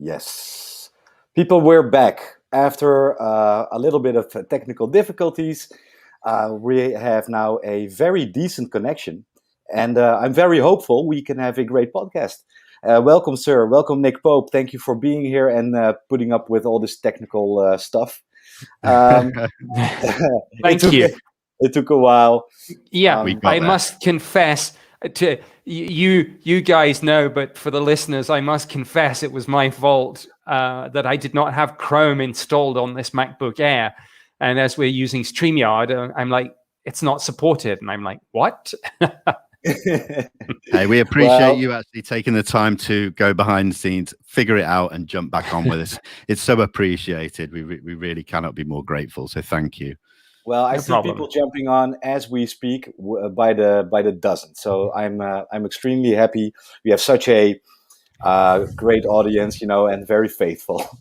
Yes. People, we're back. After a little bit of technical difficulties, we have now a very decent connection. And I'm very hopeful we can have a great podcast. Welcome, sir. Welcome, Nick Pope. Thank you for being here and putting up with all this technical stuff. Um, Thank you. It took a while. Yeah, I must confess to you guys know, but for the listeners, I must confess it was my fault that I did not have Chrome installed on this MacBook Air. And as we're using StreamYard, I'm like, it's not supported. And I'm like, what? Hey, we appreciate you actually taking the time to go behind the scenes, figure it out, and jump back on with us. It's so appreciated. We really cannot be more grateful. So thank you. Well, I see people jumping on as we speak by the dozen. So I'm extremely happy. We have such a great audience, and very faithful.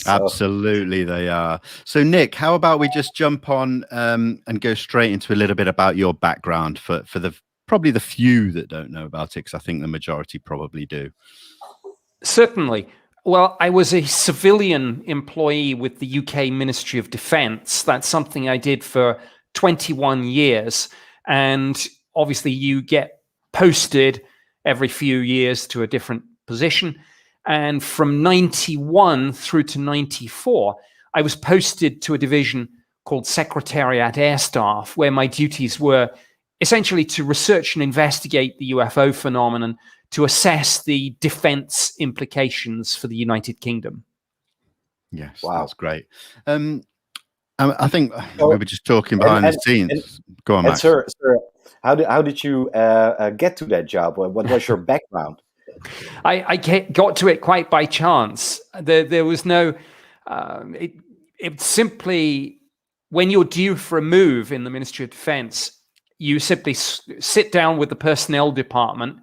Absolutely, they are. So, Nick, how about we just jump on and go straight into a little bit about your background for the probably the few that don't know about it, because I think the majority probably do. Certainly. Well, I was a civilian employee with the UK Ministry of Defence. That's something I did for 21 years. And obviously you get posted every few years to a different position. And from 91 through to 94, I was posted to a division called Secretariat Air Staff, where my duties were essentially to research and investigate the UFO phenomenon, to assess the defense implications for the United Kingdom. Yes, wow. That's great. I think we were just talking behind the scenes. Go on, Max. Sir, how did you get to that job? What was your background? I got to it quite by chance. There was no... It simply... When you're due for a move in the Ministry of Defence, you simply sit down with the personnel department.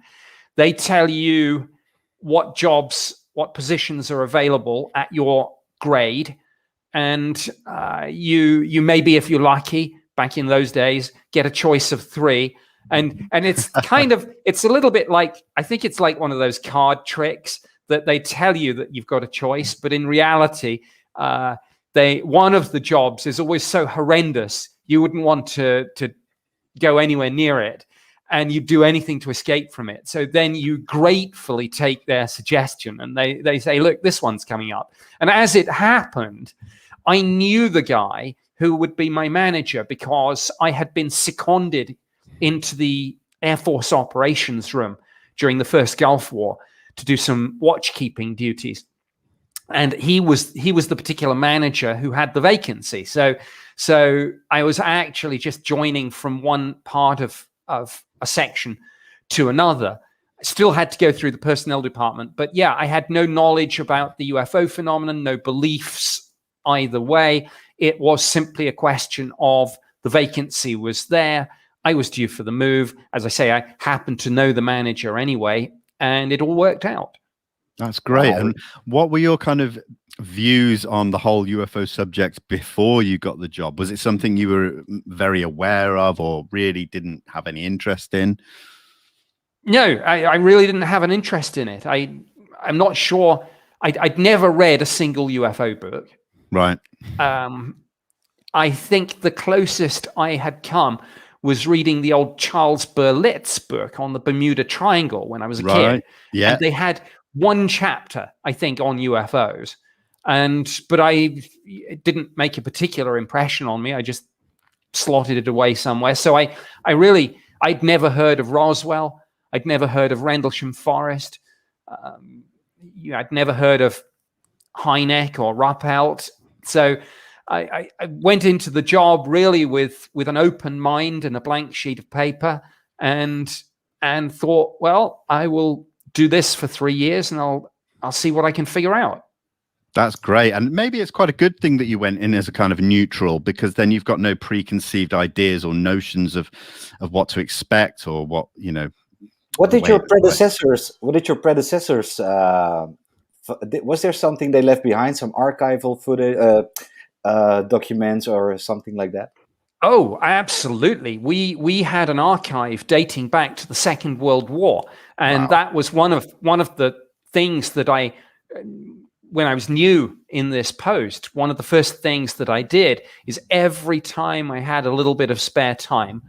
They tell you what jobs, what positions are available at your grade. And you maybe, if you're lucky, back in those days, get a choice of 3. And it's kind of, it's a little bit like, I think it's like one of those card tricks that they tell you that you've got a choice. But in reality, one of the jobs is always so horrendous, you wouldn't want to go anywhere near it, and you do anything to escape from it. So then you gratefully take their suggestion, and they say, look, this one's coming up. And as it happened, I knew the guy who would be my manager because I had been seconded into the Air Force operations room during the first Gulf War to do some watchkeeping duties. And he was the particular manager who had the vacancy. So I was actually just joining from one part of a section to another. I still had to go through the personnel department. But yeah, I had no knowledge about the UFO phenomenon, no beliefs either way. It was simply a question of the vacancy was there. I was due for the move. As I say, I happened to know the manager anyway, and it all worked out. That's great. And what were your kind of views on the whole UFO subject before you got the job? Was it something you were very aware of or really didn't have any interest in? No, I really didn't have an interest in it. I'm not sure. I'd never read a single UFO book. Right. I think the closest I had come was reading the old Charles Berlitz book on the Bermuda Triangle when I was a kid. Yeah. And they had one chapter, I think, on UFOs. But it didn't make a particular impression on me. I just slotted it away somewhere. So I'd never heard of Roswell. I'd never heard of Rendlesham Forest. I'd never heard of Hynek or Ruppelt. So I went into the job really with an open mind and a blank sheet of paper, and thought, well, I will do this for 3 years and I'll see what I can figure out. That's great. And maybe it's quite a good thing that you went in as a kind of neutral, because then you've got no preconceived ideas or notions of what to expect or what, What did your predecessors was there something they left behind, some archival footage, documents or something like that? Oh, absolutely. We had an archive dating back to the Second World War, and that was one of the things that I when I was new in this post, one of the first things that I did is every time I had a little bit of spare time,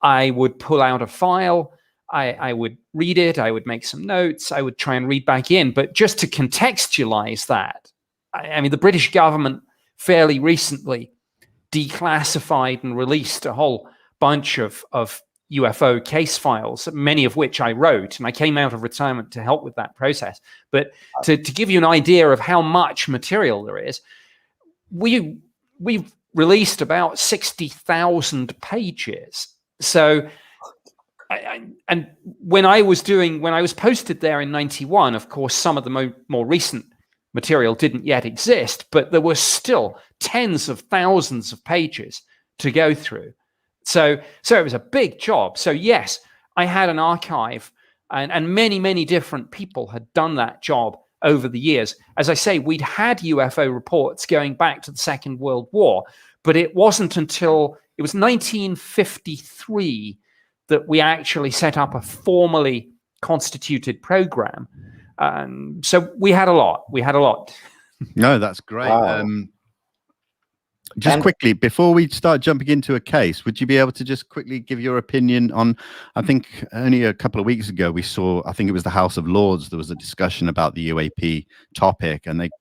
I would pull out a file, I would read it, I would make some notes, I would try and read back in. But just to contextualize that, I mean, the British government fairly recently declassified and released a whole bunch of UFO case files, many of which I wrote, and I came out of retirement to help with that process. But to give you an idea of how much material there is, we've released about 60,000 pages. So, and when I was posted there in 91, of course, some of the more recent material didn't yet exist, but there were still tens of thousands of pages to go through. So it was a big job. So yes, I had an archive, and many, many different people had done that job over the years. As I say, we'd had UFO reports going back to the Second World War, but it wasn't until it was 1953 that we actually set up a formally constituted program. So we had a lot. No, that's great. Wow. Just quickly, before we start jumping into a case, would you be able to just quickly give your opinion on, I think only a couple of weeks ago, we saw, I think it was the House of Lords, there was a discussion about the UAP topic, and they,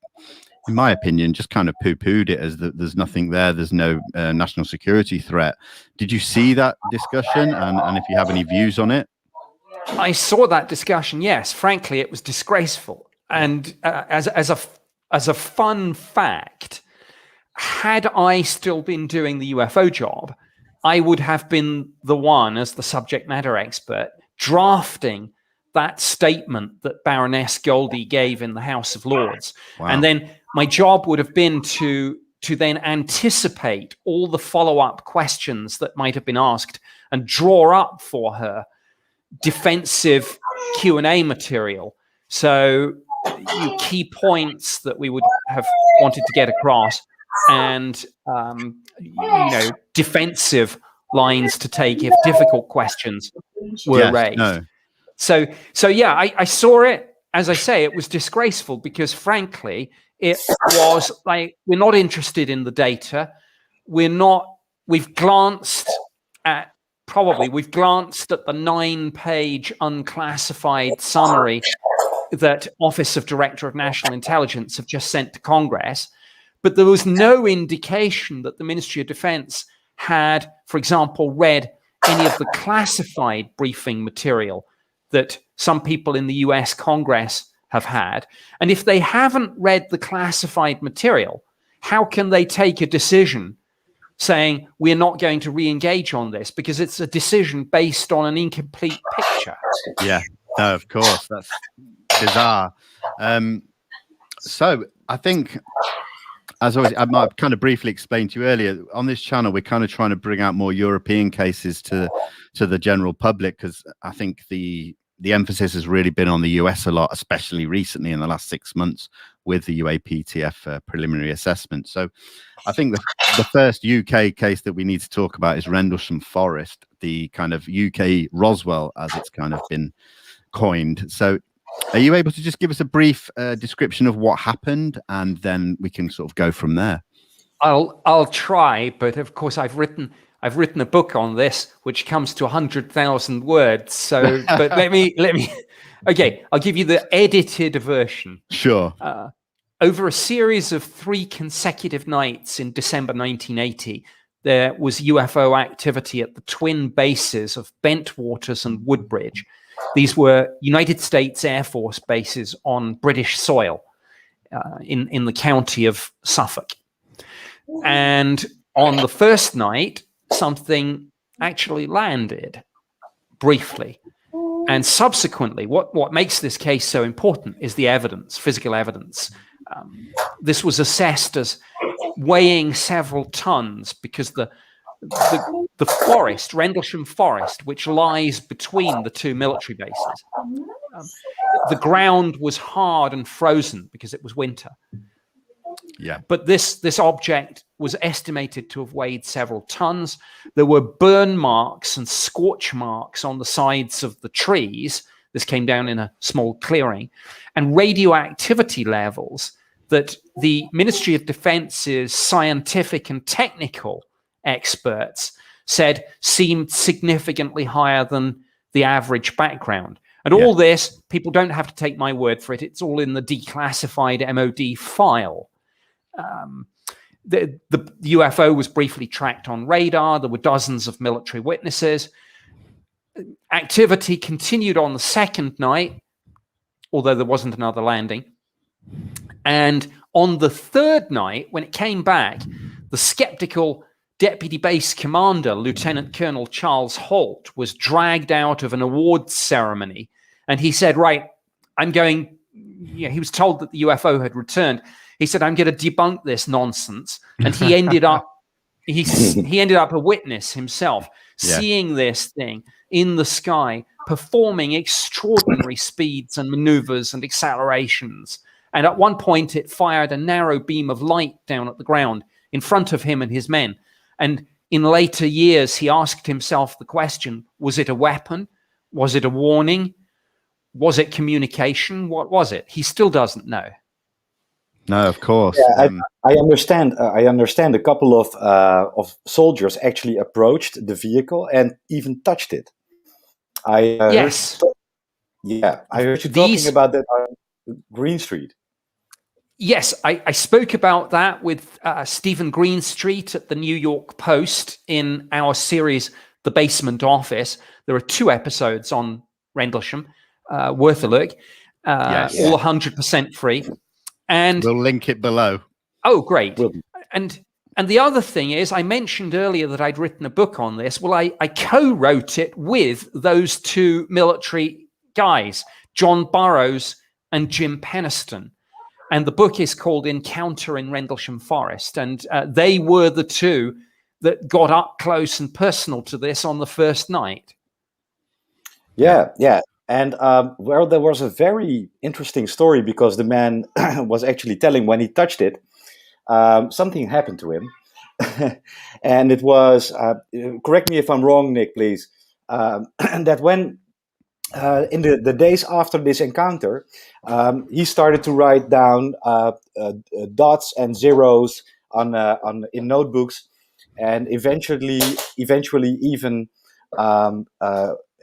in my opinion, just kind of poo-pooed it as that there's nothing there, there's no national security threat. Did you see that discussion? And if you have any views on it? I saw that discussion, yes. Frankly, it was disgraceful. And as a fun fact, had I still been doing the UFO job, I would have been the one, as the subject matter expert, drafting that statement that Baroness Goldie gave in the House of Lords. Wow. And then my job would have been to then anticipate all the follow-up questions that might have been asked and draw up for her defensive Q&A material. So key points that we would have wanted to get across, and defensive lines to take if difficult questions were raised. No. So yeah, I saw it. As I say, it was disgraceful because, frankly, it was like, we're not interested in the data. We've glanced at the 9-page unclassified summary that Office of Director of National Intelligence have just sent to Congress. But there was no indication that the Ministry of Defense had, for example, read any of the classified briefing material that some people in the US Congress have had. And if they haven't read the classified material, how can they take a decision saying we're not going to re-engage on this? Because it's a decision based on an incomplete picture. Yeah, no, of course. That's bizarre. So I think, as always, I might kind of briefly explained to you earlier, on this channel, we're kind of trying to bring out more European cases to the general public, because I think the emphasis has really been on the US a lot, especially recently in the last 6 months with the UAPTF preliminary assessment. So I think the first UK case that we need to talk about is Rendlesham Forest, the kind of UK Roswell, as it's kind of been coined. So are you able to just give us a brief description of what happened, and then we can sort of go from there? I'll try, but of course I've written a book on this, which comes to 100,000 words. So, but let me. Okay, I'll give you the edited version. Sure. Over a series of 3 consecutive nights in December 1980, there was UFO activity at the twin bases of Bentwaters and Woodbridge. These were United States Air Force bases on British soil in the county of Suffolk. And on the first night, something actually landed briefly. And subsequently, what makes this case so important is the evidence, physical evidence. This was assessed as weighing several tons because the forest, Rendlesham Forest, which lies between the 2 military bases, the ground was hard and frozen because it was winter. Yeah. But this object was estimated to have weighed several tons. There were burn marks and scorch marks on the sides of the trees. This came down in a small clearing. And radioactivity levels that the Ministry of Defence's scientific and technical experts said seemed significantly higher than the average background. And all this, people don't have to take my word for it. It's all in the declassified MOD file. The UFO was briefly tracked on radar. There were dozens of military witnesses. Activity continued on the second night, although there wasn't another landing. And on the third night, when it came back, the skeptical Deputy Base Commander, Lieutenant Colonel Charles Holt, was dragged out of an awards ceremony. And he said, right, I'm going, he was told that the UFO had returned. He said, I'm going to debunk this nonsense. And he ended up, he ended up a witness himself, seeing this thing in the sky, performing extraordinary speeds and maneuvers and accelerations. And at one point, it fired a narrow beam of light down at the ground in front of him and his men. And in later years, he asked himself the question, was it a weapon? Was it a warning? Was it communication? What was it? He still doesn't know. No, of course. Yeah, I understand. I understand. A couple of soldiers actually approached the vehicle and even touched it. Yes. I heard you talking about that on Green Street. Yes, I spoke about that with Stephen Greenstreet at the New York Post in our series, The Basement Office. There are 2 episodes on Rendlesham, worth a look, all 100% free. And we'll link it below. Oh, great. And the other thing is, I mentioned earlier that I'd written a book on this. Well, I co-wrote it with those 2 military guys, John Burroughs and Jim Penniston. And the book is called Encounter in Rendlesham Forest. And they were the 2 that got up close and personal to this on the first night. Yeah. And well, there was a very interesting story because the man was actually telling when he touched it, something happened to him. And it was, correct me if I'm wrong, Nick, please, that when in the days after this encounter, he started to write down dots and zeros in notebooks, and eventually even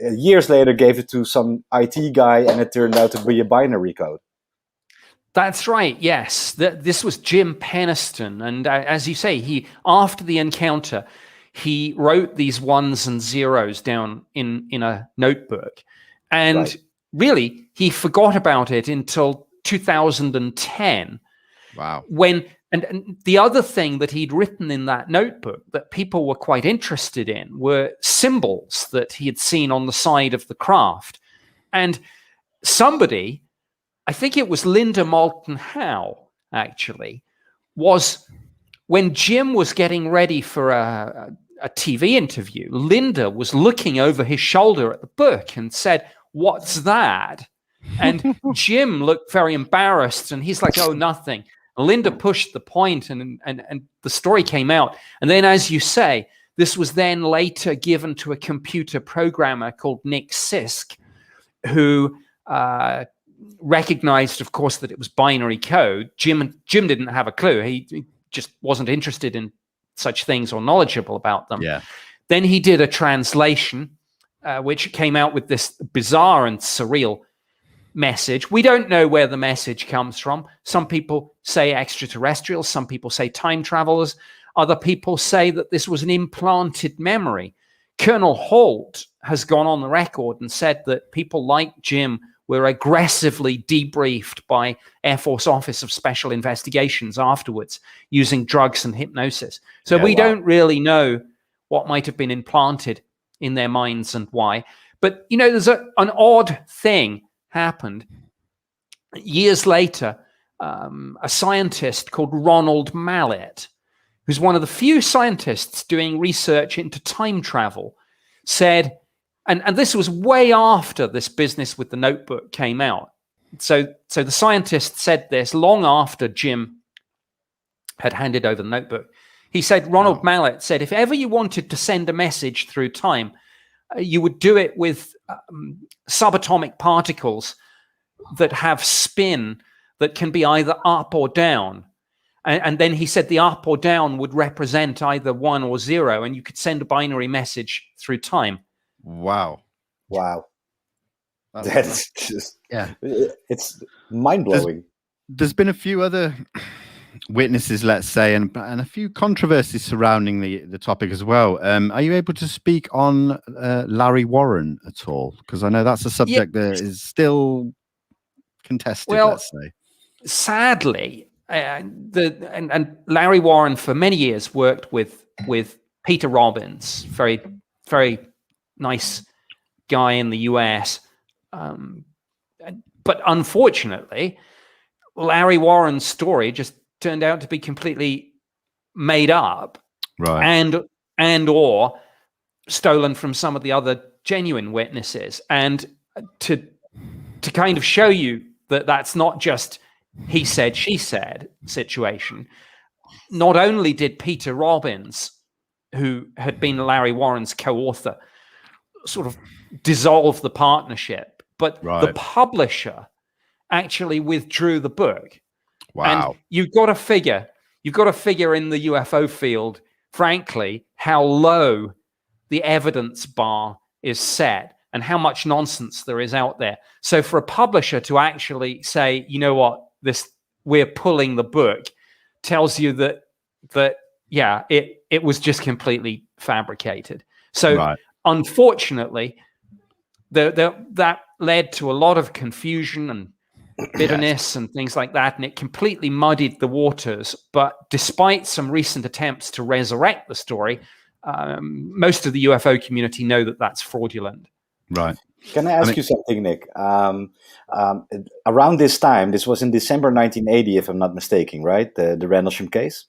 years later gave it to some IT guy, and it turned out to be a binary code. That's right. Yes, this was Jim Penniston, and as you say, after the encounter, he wrote these ones and zeros down in a notebook. And really, he forgot about it until 2010. Wow. And the other thing that he'd written in that notebook that people were quite interested in were symbols that he had seen on the side of the craft. And somebody, I think it was Linda Moulton Howe, actually, was, when Jim was getting ready for a TV interview, Linda was looking over his shoulder at the book and said, "What's that?" And Jim looked very embarrassed, and he's like, "Oh, nothing." And Linda pushed the point, and the story came out. And then, as you say, this was then later given to a computer programmer called Nick Sisk, who recognized, of course, that it was binary code. Jim didn't have a clue. He just wasn't interested in such things or knowledgeable about them. Yeah. Then he did a translation, which came out with this bizarre and surreal message. We don't know where the message comes from. Some people say extraterrestrials. Some people say time travelers. Other people say that this was an implanted memory. Colonel Holt has gone on the record and said that people like Jim were aggressively debriefed by Air Force Office of Special Investigations afterwards using drugs and hypnosis. So we don't really know what might have been implanted in their minds and why. But, there's an odd thing happened. Years later, a scientist called Ronald Mallet, who's one of the few scientists doing research into time travel, said, and this was way after this business with the notebook came out. So the scientist said this long after Jim had handed over the notebook. He said, Ronald Mallet said, if ever you wanted to send a message through time, you would do it with subatomic particles that have spin that can be either up or down. And then he said the up or down would represent either 1 or 0, and you could send a binary message through time. Wow. That's just, yeah, it's mind-blowing. There's been a few other witnesses, let's say, and a few controversies surrounding the topic as well. Are you able to speak on Larry Warren at all? Because I know that's a subject that is still contested, let's say. Sadly, and Larry Warren for many years worked with Peter Robbins, very, very nice guy in the US. But unfortunately, Larry Warren's story just turned out to be completely made up, right? And or stolen from some of the other genuine witnesses. And to kind of show you that that's not just he said, she said situation. Not only did Peter Robbins, who had been Larry Warren's co-author, sort of dissolve the partnership, but the publisher actually withdrew the book. Wow. And you've got to figure in the UFO field, frankly, how low the evidence bar is set and how much nonsense there is out there. So for a publisher to actually say, you know what, we're pulling the book, tells you that it was just completely fabricated. So unfortunately, that led to a lot of confusion and bitterness and things like that, and it completely muddied the waters. But despite some recent attempts to resurrect the story, most of the UFO community know that that's fraudulent. Right. Can I ask you something, Nick? Around this time, this was in December 1980, if I'm not mistaken, right? The Rendlesham case.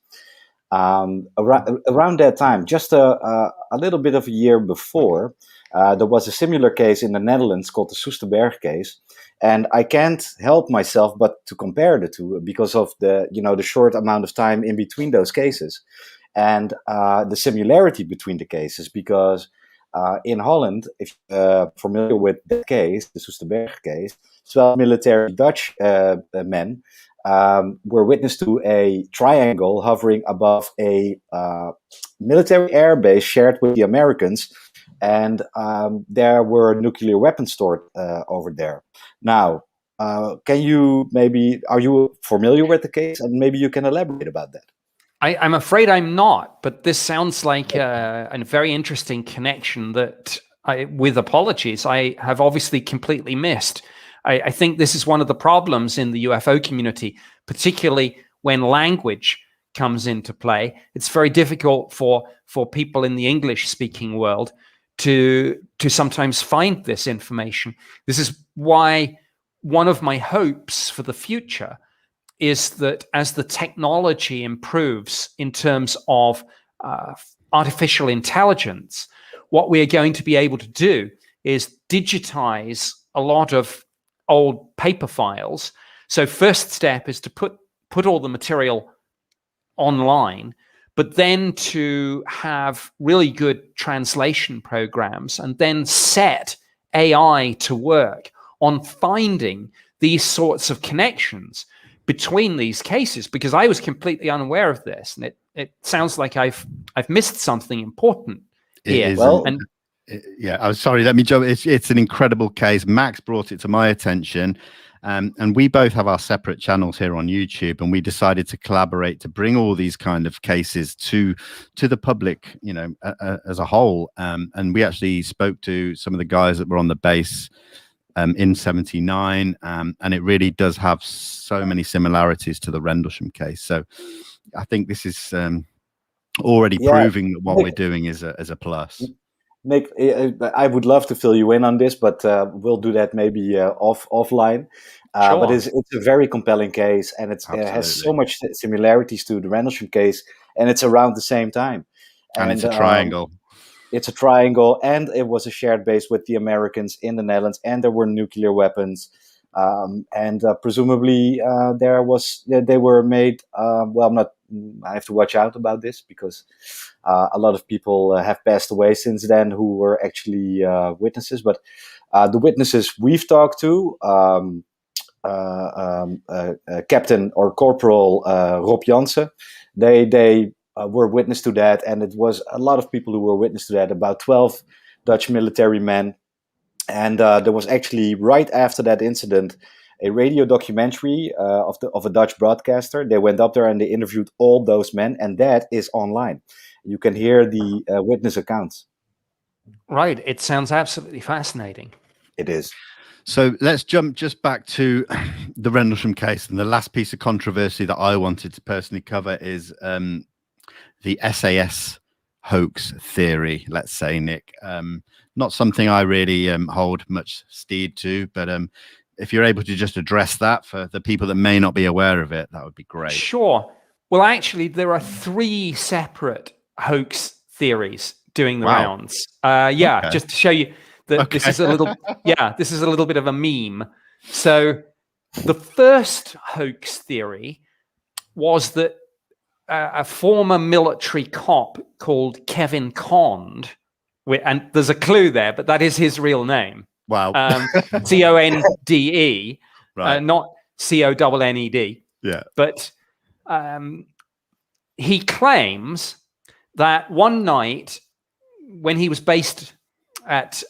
Around that time, just a little bit of a year before, there was a similar case in the Netherlands called the Soesterberg case. And I can't help myself but to compare the two because of the short amount of time in between those cases and the similarity between the cases. Because in Holland, if you're familiar with that case, the Soesterberg case, 12 military Dutch men were witness to a triangle hovering above a military air base shared with the Americans. And there were nuclear weapons stored over there. Now, are you familiar with the case? And maybe you can elaborate about that. I'm afraid I'm not, but this sounds like a very interesting connection that, with apologies, I have obviously completely missed. I think this is one of the problems in the UFO community, particularly when language comes into play. It's very difficult for people in the English-speaking world to sometimes find this information. This is why one of my hopes for the future is that as the technology improves in terms of artificial intelligence, what we are going to be able to do is digitize a lot of old paper files. So first step is to put all the material online, but then to have really good translation programs and then set AI to work on finding these sorts of connections between these cases, because I was completely unaware of this, and it sounds like I've missed something important here. Yeah, I'm sorry, let me jump. It's an incredible case. Max brought it to my attention. And we both have our separate channels here on YouTube, and we decided to collaborate to bring all these kind of cases to the public, as a whole. And we actually spoke to some of the guys that were on the base in '79, and it really does have so many similarities to the Rendlesham case. So I think this is already proving that what we're doing is a plus. Nick, I would love to fill you in on this, but we'll do that maybe offline. Sure. But it's a very compelling case, and it has so much similarities to the Rendlesham case, and it's around the same time. And it's a triangle. It's a triangle, and it was a shared base with the Americans in the Netherlands, and there were nuclear weapons. And presumably they were made. I have to watch out about this because a lot of people have passed away since then who were actually witnesses. But the witnesses we've talked to, Captain or Corporal Rob Jansen. They were witness to that, and it was a lot of people who were witness to that. About 12 Dutch military men, and there was actually right after that incident a radio documentary of a Dutch broadcaster. They went up there and they interviewed all those men, and that is online. You can hear the witness accounts. Right. It sounds absolutely fascinating. It is. So let's jump just back to the Rendlesham case. And the last piece of controversy that I wanted to personally cover is the SAS hoax theory, let's say, Nick. Not something I really hold much steed to, but if you're able to just address that for the people that may not be aware of it, that would be great. Sure. Well, actually, there are 3 separate hoax theories doing the rounds. Okay. Just to show you that this is a little bit of a meme. So the first hoax theory was that a former military cop called Kevin Conde, and there's a clue there, but that is his real name. Wow. Conde, right. Not Conned. Yeah. But he claims that one night when he was based at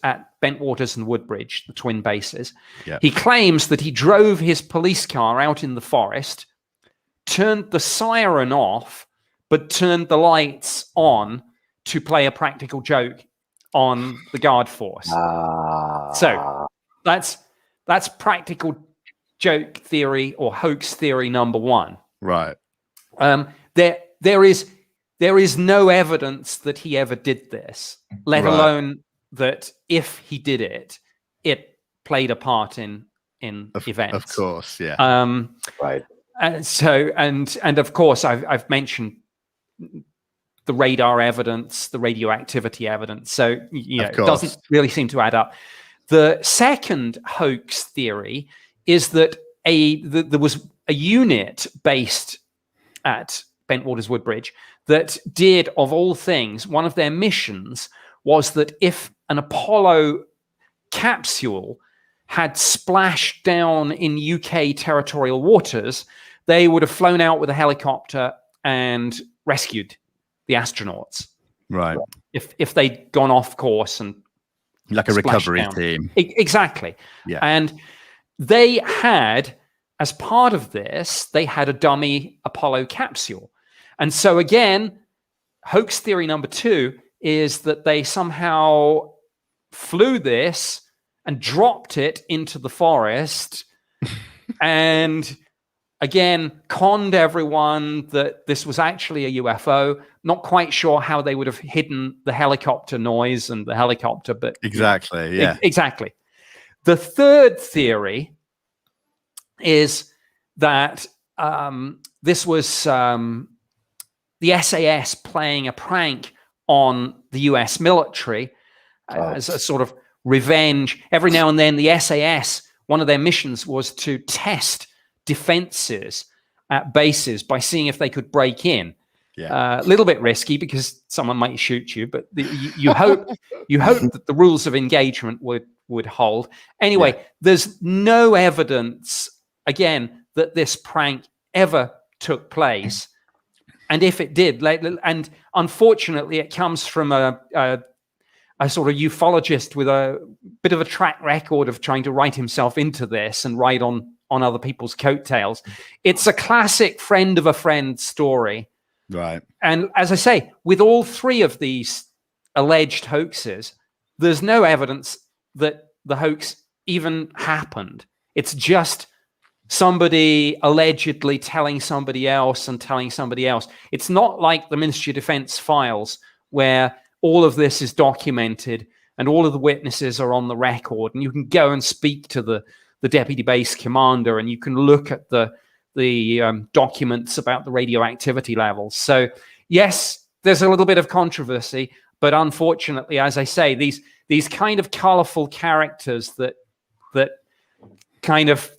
Bentwaters and Woodbridge, the twin bases, he claims that he drove his police car out in the forest, turned the siren off, but turned the lights on to play a practical joke on the guard force. So that's practical joke theory or hoax theory number 1. Right. There is no evidence that he ever did this, let alone that if he did it, it played a part in events. Of course, yeah. Right. And of course, I've mentioned the radar evidence, the radioactivity evidence. So it doesn't really seem to add up. The second hoax theory is that there was a unit based at Bentwaters Woodbridge that did, of all things, one of their missions was that if an Apollo capsule had splashed down in UK territorial waters, they would have flown out with a helicopter and rescued the astronauts. Right. If they'd gone off course and like a recovery team. Exactly. Yeah. And they had, as part of this, they had a dummy Apollo capsule. And so again, hoax theory number 2 is that they somehow flew this and dropped it into the forest and again conned everyone that this was actually a UFO. Not quite sure how they would have hidden the helicopter noise and the helicopter, but exactly. Exactly. The third theory is that this was the SAS playing a prank on the US military as a sort of revenge. Every now and then, the SAS, one of their missions was to test defenses at bases by seeing if they could break in. A little bit risky because someone might shoot you, but you hope that the rules of engagement would hold. Anyway, there's no evidence, again, that this prank ever took place. And if it did, and unfortunately, it comes from a sort of ufologist with a bit of a track record of trying to write himself into this and ride on other people's coattails. It's a classic friend of a friend story. Right. And as I say, with all 3 of these alleged hoaxes, there's no evidence that the hoax even happened. It's just somebody allegedly telling somebody else and telling somebody else. It's not like the Ministry of Defense files where all of this is documented and all of the witnesses are on the record and you can go and speak to the deputy base commander and you can look at the documents about the radioactivity levels. So yes, there's a little bit of controversy, but unfortunately, as I say, these kind of colorful characters that kind of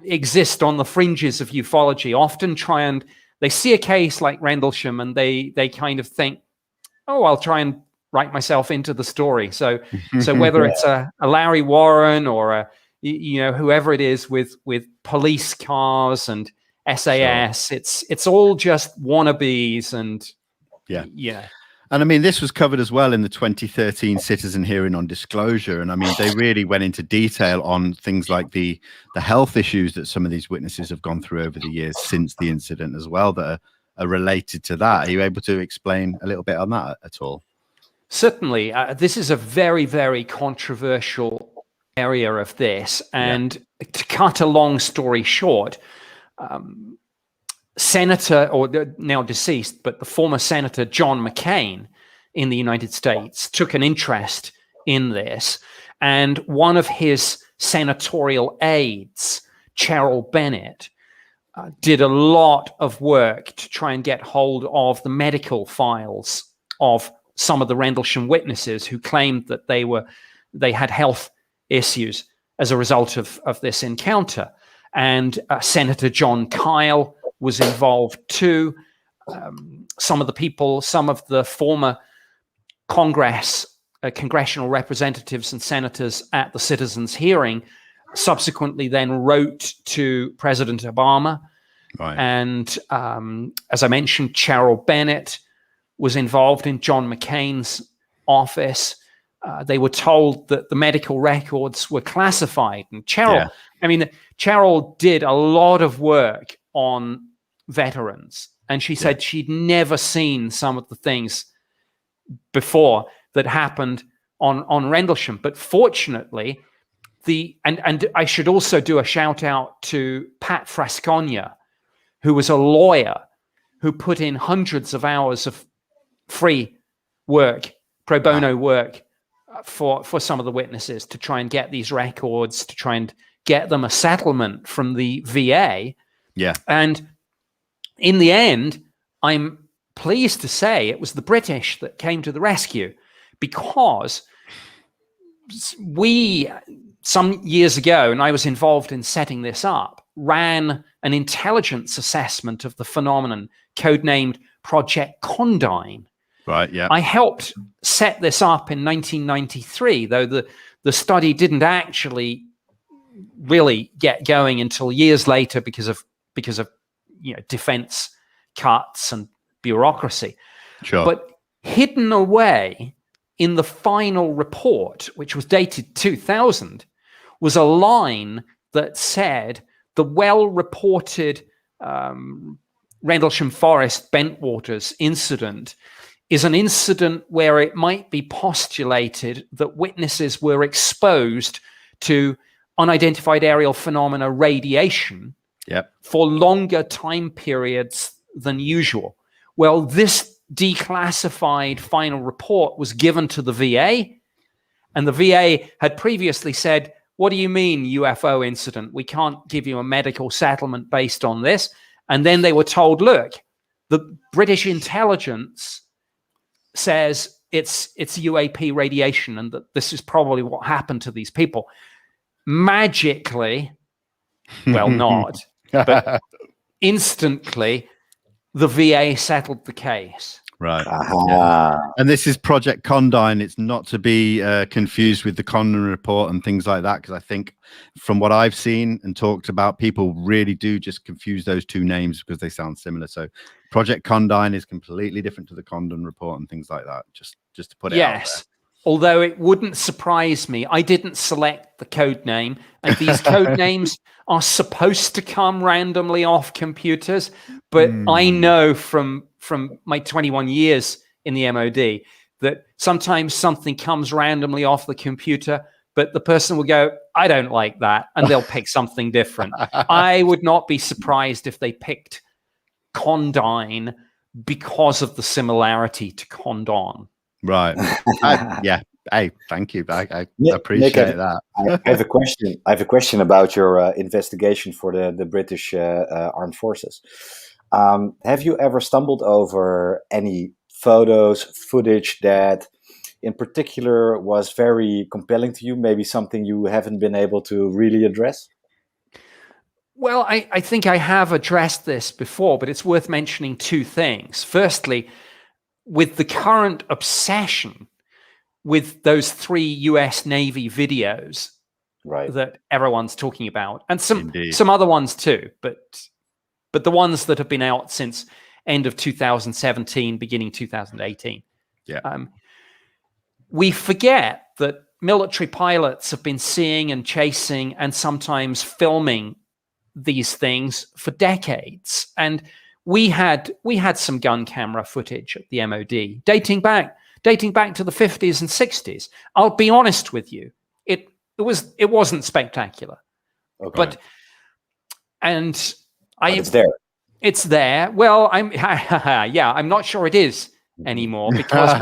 exist on the fringes of ufology often try and they see a case like Rendlesham and they kind of think, oh, I'll try and write myself into the story. So whether it's a Larry Warren or whoever it is with police cars and SAS. Sure. It's all just wannabes and yeah. And I mean, this was covered as well in the 2013 citizen hearing on disclosure. And I mean, they really went into detail on things like the health issues that some of these witnesses have gone through over the years since the incident as well that are related to that. Are you able to explain a little bit on that at all? Certainly. This is a very, very controversial area of this. And to cut a long story short, Senator, or now deceased, but the former Senator John McCain in the United States took an interest in this. And one of his senatorial aides, Cheryl Bennett, did a lot of work to try and get hold of the medical files of some of the Rendlesham witnesses who claimed that they had health issues as a result of this encounter. And Senator John Kyle was involved too. Some of the former congressional representatives and senators at the citizens' hearing subsequently then wrote to President Obama. Right. And as I mentioned, Cheryl Bennett was involved in John McCain's office. They were told that the medical records were classified. And Cheryl did a lot of work on veterans. And she said she'd never seen some of the things before that happened on Rendlesham. But fortunately, and I should also do a shout out to Pat Frascogna, who was a lawyer who put in hundreds of hours of free work, pro bono work, for some of the witnesses to try and get these records, to try and get them a settlement from the VA. Yeah. And in the end, I'm pleased to say it was the British that came to the rescue, because we, some years ago, and I was involved in setting this up, ran an intelligence assessment of the phenomenon codenamed Project Condign. Right, yeah. I helped set this up in 1993, though the study didn't actually really get going until years later because of defense cuts and bureaucracy. Sure. But hidden away in the final report, which was dated 2000, was a line that said the well-reported Rendlesham Forest Bentwaters incident is an incident where it might be postulated that witnesses were exposed to unidentified aerial phenomena radiation for longer time periods than usual. Well, this declassified final report was given to the VA, and the VA had previously said, "What do you mean UFO incident? We can't give you a medical settlement based on this." And then they were told, look, the British intelligence says it's UAP radiation and that this is probably what happened to these people. Magically, well, not, but instantly, the VA settled the case. Right. Yeah. And this is Project Condign. It's not to be confused with the Condon report and things like that, because I think from what I've seen and talked about, people really do just confuse those two names because they sound similar. So Project Condign is completely different to the Condon report and things like that, just to put it out there. Yes. Although it wouldn't surprise me, I didn't select the code name, and these code names are supposed to come randomly off computers. But I know from my 21 years in the MOD that sometimes something comes randomly off the computer, but the person will go, "I don't like that," and they'll pick something different. I would not be surprised if they picked Condign because of the similarity to Condon. Right. Yeah. Hey, thank you. I appreciate that. I have a question. I have a question about your investigation for the British Armed Forces. Have you ever stumbled over any photos, footage that in particular was very compelling to you? Maybe something you haven't been able to really address? Well, I think I have addressed this before, but it's worth mentioning two things. Firstly, with the current obsession with those 3 US Navy videos Right. that everyone's talking about, and Indeed. some other ones too, but the ones that have been out since end of 2017, beginning 2018. Yeah. We forget that military pilots have been seeing and chasing and sometimes filming these things for decades. And we had some gun camera footage at the MOD dating back to the 50s and 60s. I'll be honest with you, it wasn't spectacular. Okay. But it's there. It's there. Well, I'm not sure it is anymore, because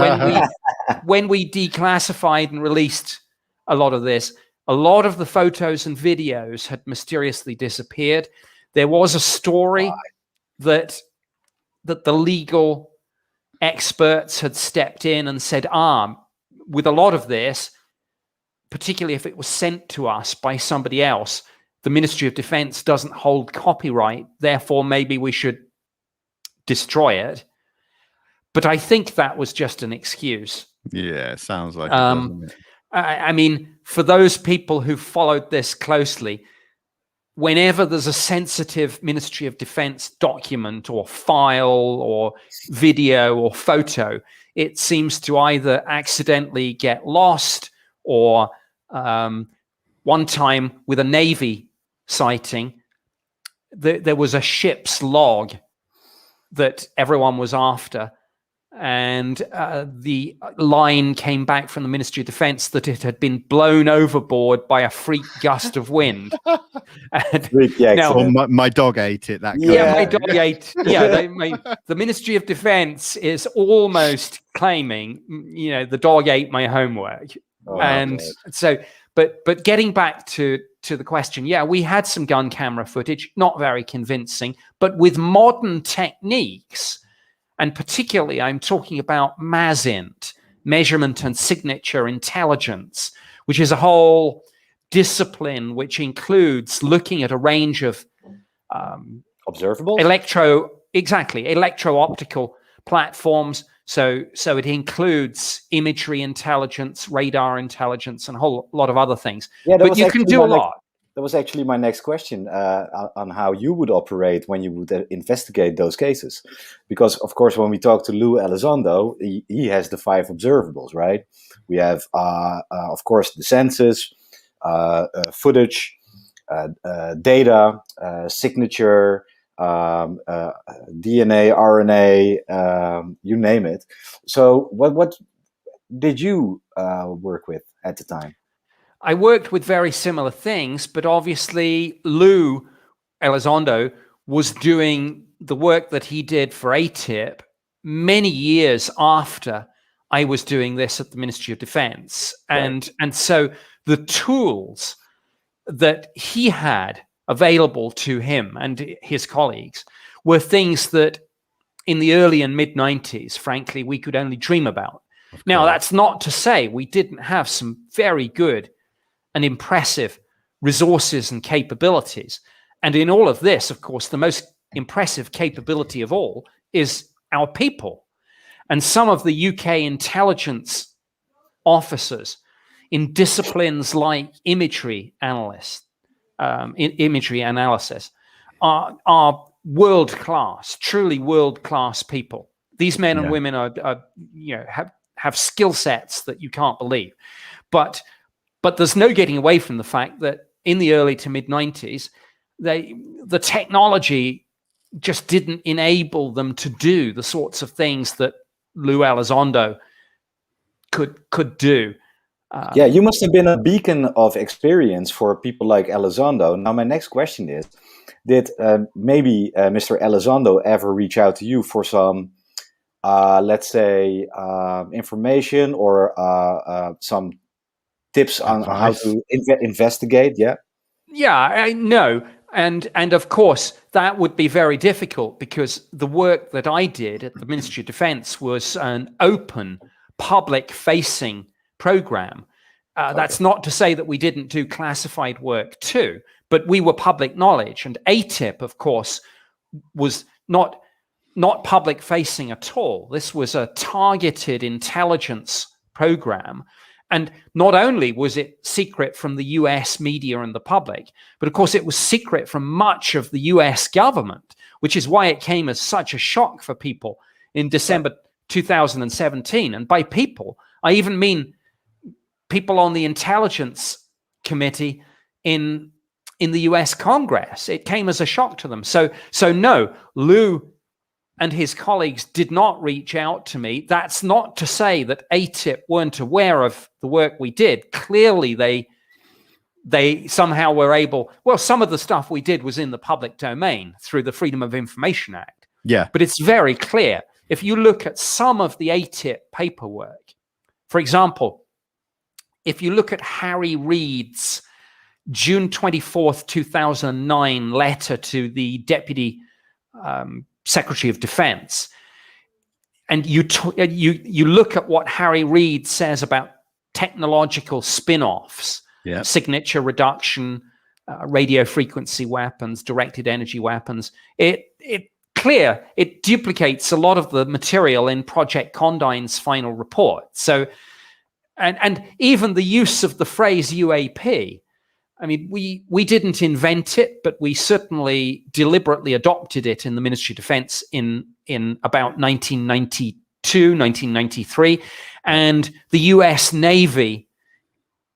when we declassified and released a lot of this, a lot of the photos and videos had mysteriously disappeared. There was a story that the legal experts had stepped in and said, with a lot of this, particularly if it was sent to us by somebody else, the Ministry of Defense doesn't hold copyright, therefore maybe we should destroy it. But I think that was just an excuse. Yeah, sounds like it, doesn't it? I mean, for those people who followed this closely, whenever there's a sensitive Ministry of Defense document or file or video or photo, it seems to either accidentally get lost, or one time with a Navy sighting, there was a ship's log that everyone was after, and the line came back from the Ministry of Defense that it had been blown overboard by a freak gust of wind. My dog ate it. My dog ate. Yeah, the Ministry of Defense is almost claiming, the dog ate my homework. So, but getting back to the question, we had some gun camera footage, not very convincing, but with modern techniques. And particularly, I'm talking about MASINT, measurement and signature intelligence, which is a whole discipline which includes looking at a range of observables, electro-optical platforms. So it includes imagery intelligence, radar intelligence, and a whole lot of other things. Yeah, but you can do a lot. That was actually my next question on how you would operate when you would investigate those cases. Because, of course, when we talk to Lou Elizondo, he has the 5 observables, right? We have, of course, the census, footage, data, signature, DNA, RNA, you name it. So what did you work with at the time? I worked with very similar things, but obviously Lou Elizondo was doing the work that he did for ATIP many years after I was doing this at the Ministry of Defense. Right. And so the tools that he had available to him and his colleagues were things that in the early and mid-90s, frankly, we could only dream about. Now, that's not to say we didn't have some very good and impressive resources and capabilities. And in all of this, of course, the most impressive capability of all is our people. And some of the UK intelligence officers in disciplines like imagery analysis are world-class, truly world-class people. These men and women have skill sets that you can't believe. But there's no getting away from the fact that in the early to mid-90s, the technology just didn't enable them to do the sorts of things that Lou Elizondo could do. You must have been a beacon of experience for people like Elizondo. Now, my next question is, did maybe Mr. Elizondo ever reach out to you for some, let's say, information or some tips on how to investigate? I know. And of course, that would be very difficult because the work that I did at the Ministry of Defense was an open, public-facing program. That's not to say that we didn't do classified work too, but we were public knowledge. And ATIP, of course, was not public-facing at all. This was a targeted intelligence program. And not only was it secret from the US media and the public, but of course it was secret from much of the US government, which is why it came as such a shock for people in December 2017. And by people, I even mean people on the Intelligence Committee in the US Congress. It came as a shock to them. So no, Lou and his colleagues did not reach out to me. That's not to say that ATIP weren't aware of the work we did. Clearly, they somehow were able. Well, some of the stuff we did was in the public domain through the Freedom of Information Act. Yeah. But it's very clear. If you look at some of the ATIP paperwork, for example, if you look at Harry Reid's June 24th, 2009 letter to the Deputy Secretary of Defense, and you look at what Harry Reid says about technological spin-offs, signature reduction, radio frequency weapons, directed energy weapons, it duplicates a lot of the material in Project Condine's final report. So, and even the use of the phrase UAP, I mean, we didn't invent it, but we certainly deliberately adopted it in the Ministry of Defense in about 1992, 1993. And the US Navy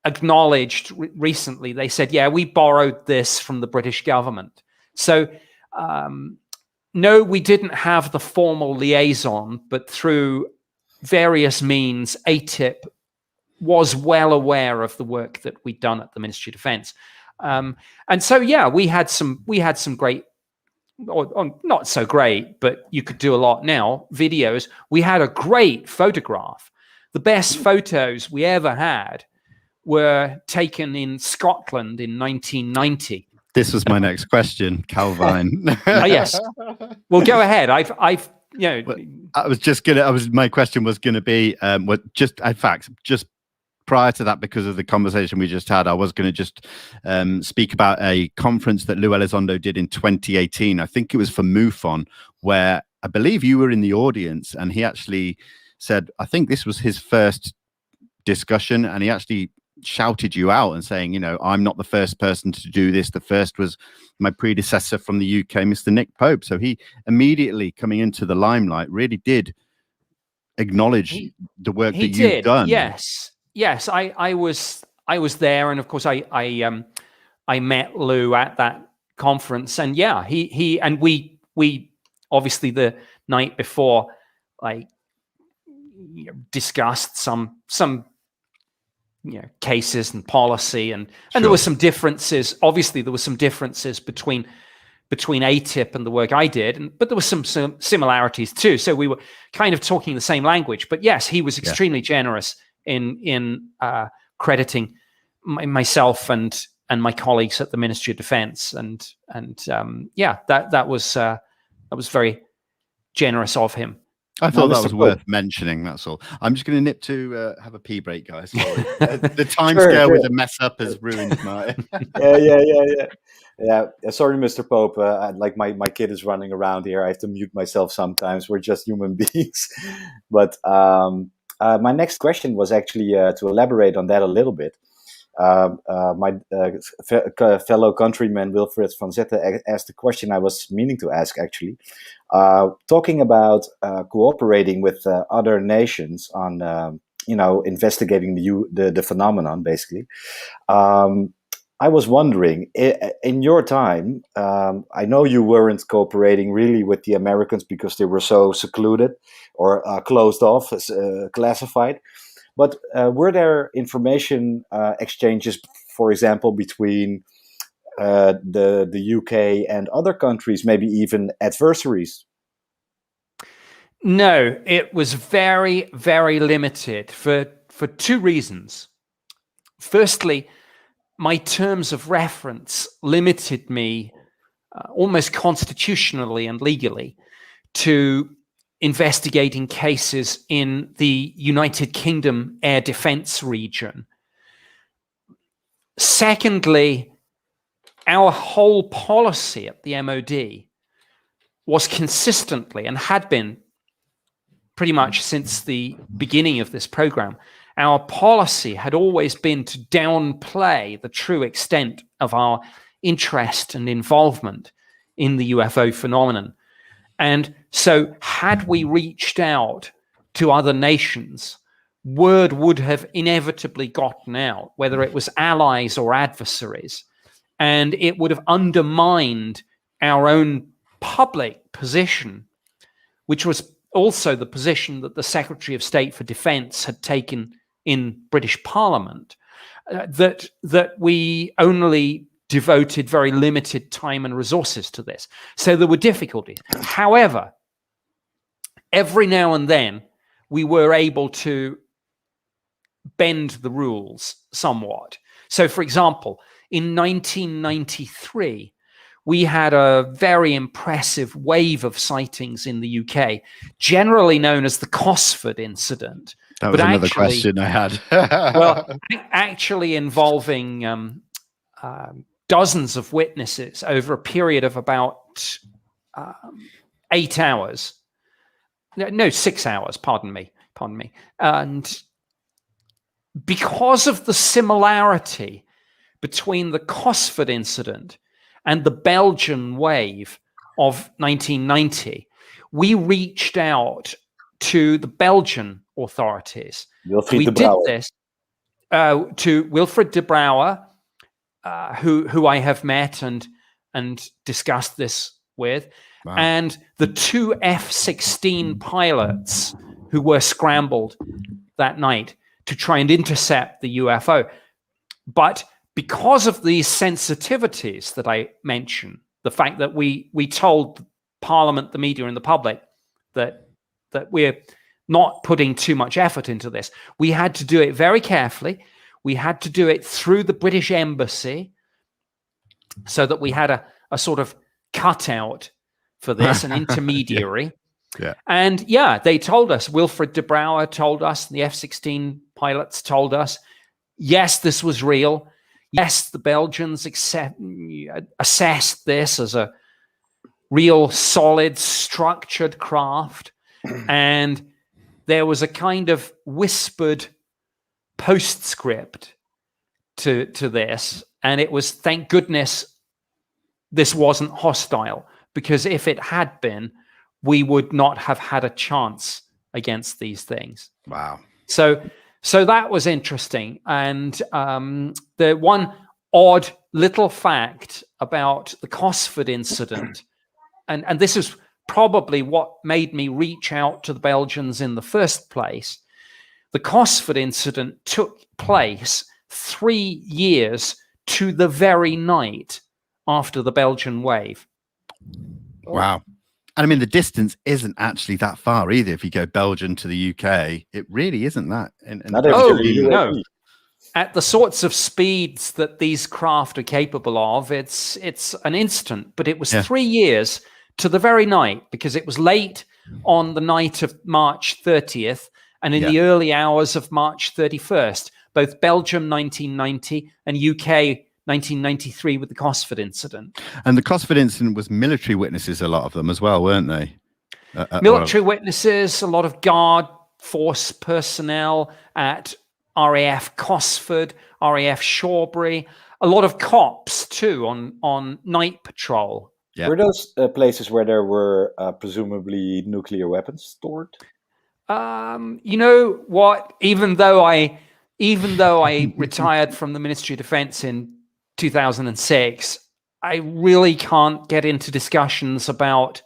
acknowledged recently, they said, yeah, we borrowed this from the British government. So, no, we didn't have the formal liaison, but through various means, ATIP was well aware of the work that we'd done at the Ministry of Defense. And so, yeah, we had some great, or not so great, but you could do a lot now, videos. We had a great photograph. The best photos we ever had were taken in Scotland in 1990. This was my next question, Calvine. Yes. Well, go ahead. I've my question was gonna be, just prior to that, because of the conversation we just had, I was going to just speak about a conference that Lou Elizondo did in 2018. I think it was for MUFON, where I believe you were in the audience, and he actually said, I think this was his first discussion, and he actually shouted you out and saying, you know, I'm not the first person to do this. The first was my predecessor from the UK, Mr. Nick Pope. So he immediately, coming into the limelight, really did acknowledge the work that you've done. Yes, I was there, and of course I met Lou at that conference, and yeah, he and we obviously the night before, like, discussed some cases and policy, and there were some differences. Obviously, there were some differences between ATIP and the work I did, but there were some similarities too. So we were kind of talking the same language. But yes, he was extremely generous in crediting myself and my colleagues at the Ministry of Defense, and that was very generous of him. I thought that was worth mentioning. That's all. I'm just going to nip to have a pee break, guys. Sorry. The time scale with the mess up has ruined my. Yeah. Sorry, Mr. Pope. Like my kid is running around here. I have to mute myself sometimes. We're just human beings. But my next question was actually to elaborate on that a little bit. My fellow countryman Wilfred van Zetten asked a question I was meaning to ask, actually, talking about cooperating with other nations on investigating the phenomenon, basically. I was wondering, in your time, I know you weren't cooperating really with the Americans because they were so secluded or closed off, classified. But were there information exchanges, for example, between the UK and other countries, maybe even adversaries? No, it was very, very limited for two reasons. Firstly, my terms of reference limited me almost constitutionally and legally to investigating cases in the United Kingdom air defense region. Secondly, our whole policy at the MOD was consistently, and had been pretty much since the beginning of this program, our policy had always been to downplay the true extent of our interest and involvement in the UFO phenomenon. And so had we reached out to other nations, word would have inevitably gotten out, whether it was allies or adversaries, and it would have undermined our own public position, which was also the position that the Secretary of State for Defense had taken in British Parliament, that we only devoted very limited time and resources to this. So there were difficulties. However, every now and then we were able to bend the rules somewhat. So, for example, in 1993, we had a very impressive wave of sightings in the UK, generally known as the Cosford incident. That was another question I had. Well, actually involving dozens of witnesses over a period of about 8 hours. No, 6 hours, pardon me. And because of the similarity between the Cosford incident and the Belgian wave of 1990, we reached out to the Belgian authorities. We did this to Wilfred de Brouwer, who I have met and discussed this with, wow, and the 2 F-16 pilots who were scrambled that night to try and intercept the UFO. But because of these sensitivities that I mentioned, the fact that we told Parliament, the media, and the public that we're not putting too much effort into this, we had to do it very carefully. We had to do it through the British Embassy, so that we had a sort of cutout for this, an intermediary. Yeah. And yeah, they told us, Wilfred de Brouwer told us, the F-16 pilots told us, yes, this was real. Yes, the Belgians assessed this as a real, solid, structured craft. And there was a kind of whispered postscript to this. And it was, thank goodness this wasn't hostile, because if it had been, we would not have had a chance against these things. Wow. So that was interesting. And the one odd little fact about the Cosford incident, and this is probably what made me reach out to the Belgians in the first place, the Cosford incident took place 3 years to the very night after the Belgian wave. Wow. And I mean, the distance isn't actually that far either. If you go Belgium to the UK, it really isn't that. No. At the sorts of speeds that these craft are capable of, it's an instant. But it was 3 years to the very night, because it was late on the night of March 30th and in the early hours of March 31st, both Belgium 1990 and UK 1993 with the Cosford incident. And the Cosford incident was military witnesses, a lot of them as well, weren't they? Military witnesses, a lot of guard force personnel at RAF Cosford, RAF Shawbury, a lot of cops too on night patrol. Yeah. Were those places where there were presumably nuclear weapons stored? You know what? Even though I retired from the Ministry of Defense in 2006, I really can't get into discussions about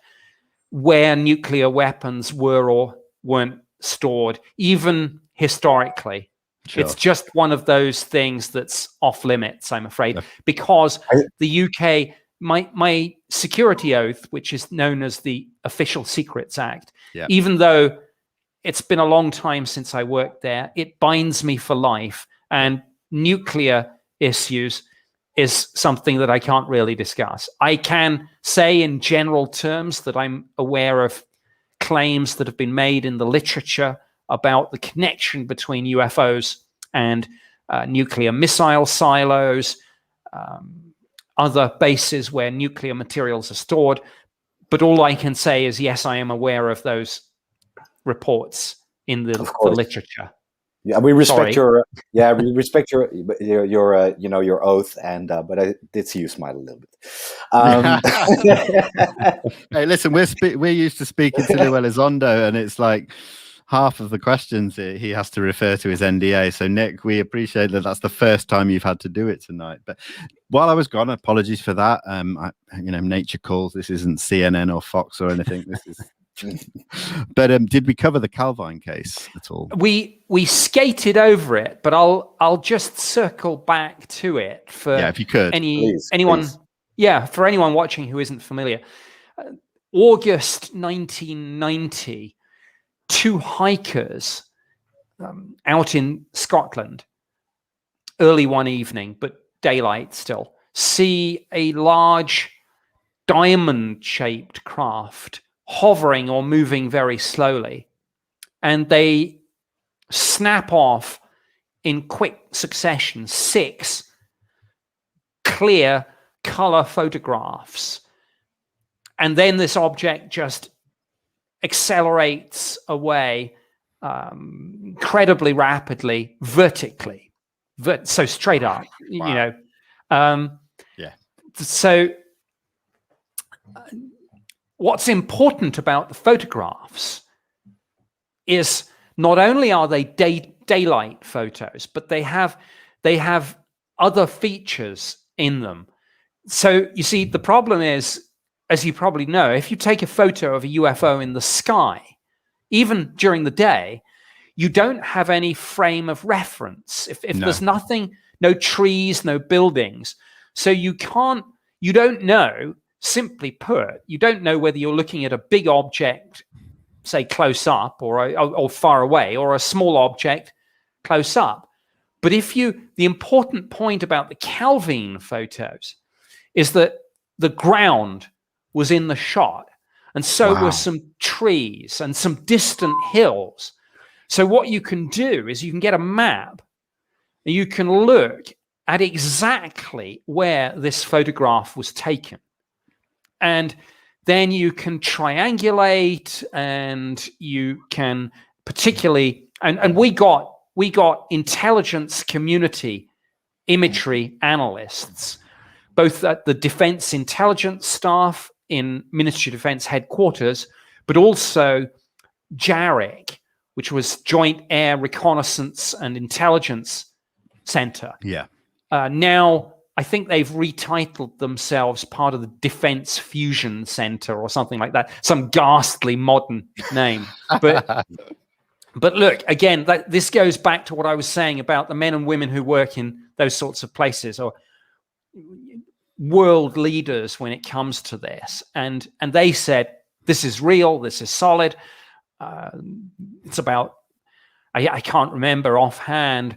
where nuclear weapons were or weren't stored, even historically. Sure. It's just one of those things that's off limits, I'm afraid, because the UK, my security oath, which is known as the Official Secrets Act, even though it's been a long time since I worked there, it binds me for life. And nuclear issues is something that I can't really discuss. I can say in general terms that I'm aware of claims that have been made in the literature about the connection between UFOs and nuclear missile silos, other bases where nuclear materials are stored. But all I can say is, yes, I am aware of those reports in the literature. Yeah, we respect Sorry. we respect your oath, and but I did see you smile a little bit. Hey, listen, we're used to speaking to Lou Elizondo, and it's like half of the questions he has to refer to his NDA. So, Nick, we appreciate that. That's the first time you've had to do it tonight. But while I was gone, apologies for that. Nature calls. This isn't CNN or Fox or anything. This is. But did we cover the Calvine case at all? We skated over it, but I'll just circle back to it for if you could, anyone. Please. Yeah, for anyone watching who isn't familiar. August 1990, two hikers out in Scotland, early one evening, but daylight still, see a large diamond-shaped craft hovering or moving very slowly, and they snap off in quick succession 6 clear color photographs, and then this object just accelerates away incredibly rapidly, vertically, so straight up. Wow. So what's important about the photographs is not only are they daylight photos, but they have other features in them. So you see, the problem is, as you probably know, if you take a photo of a UFO in the sky, even during the day, you don't have any frame of reference. If there's nothing, no trees, no buildings, so you don't know. Simply put, you don't know whether you're looking at a big object, say close up, or far away, or a small object close up. But the important point about the Calvine photos is that the ground was in the shot, and so were some trees and some distant hills. So what you can do is you can get a map, and you can look at exactly where this photograph was taken. And then you can triangulate, and you can particularly, and we got intelligence community imagery analysts, both at the Defense Intelligence Staff in Ministry of Defense headquarters, but also JARIC, which was Joint Air Reconnaissance and Intelligence Center. Yeah. Now, I think they've retitled themselves part of the Defense Fusion Center or something like that, some ghastly modern name. But look, again, this goes back to what I was saying about the men and women who work in those sorts of places, or world leaders when it comes to this. And they said, this is real, this is solid. It's about, I can't remember offhand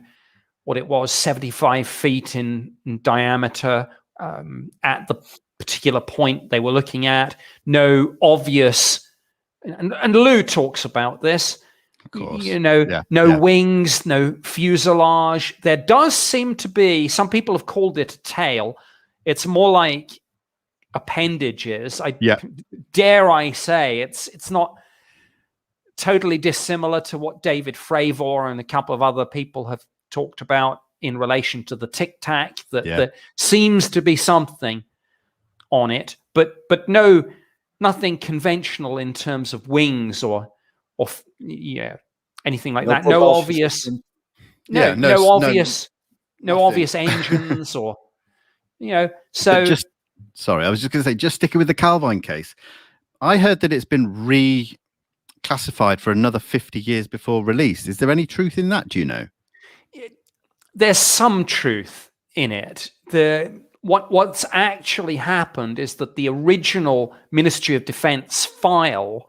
what it was, 75 feet in diameter at the particular point they were looking at. No obvious, and Lou talks about this, of course. No wings, no fuselage. There does seem to be, some people have called it a tail. It's more like appendages. Dare I say, it's not totally dissimilar to what David Fravor and a couple of other people have talked about in relation to the Tic Tac, that there seems to be something on it, but nothing conventional in terms of wings or anything like that. No obvious, no obvious engines or So I was just going to say, just sticking with the Calvine case, I heard that it's been reclassified for another 50 years before release. Is there any truth in that? Do you know? There's some truth in it. What's actually happened is that the original Ministry of Defense file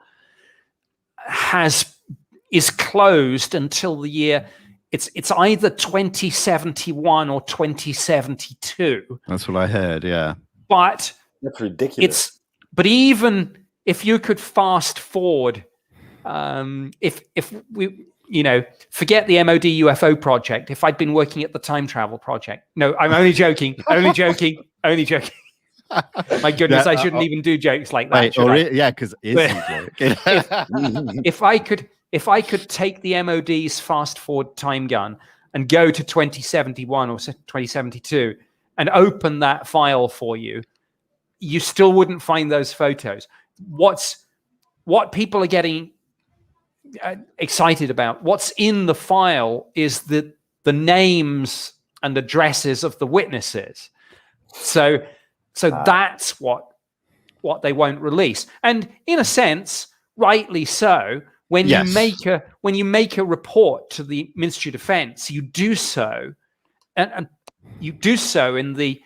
is closed until the year, it's either 2071 or 2072. That's what I heard, yeah. But that's ridiculous. But even if you could fast forward, if we, forget the MOD UFO project. If I'd been working at the time travel project, no, I'm only joking, only joking. My goodness, I shouldn't even do jokes like that. Wait, Should I? yeah, because it is a joke. If I could take the MOD's fast forward time gun and go to 2071 or 2072 and open that file for you, you still wouldn't find those photos. What people are getting excited about, what's in the file, is the names and addresses of the witnesses. So that's what they won't release. And in a sense, rightly so. When Yes. you make a report to the Ministry of Defence, you do so, and you do so in the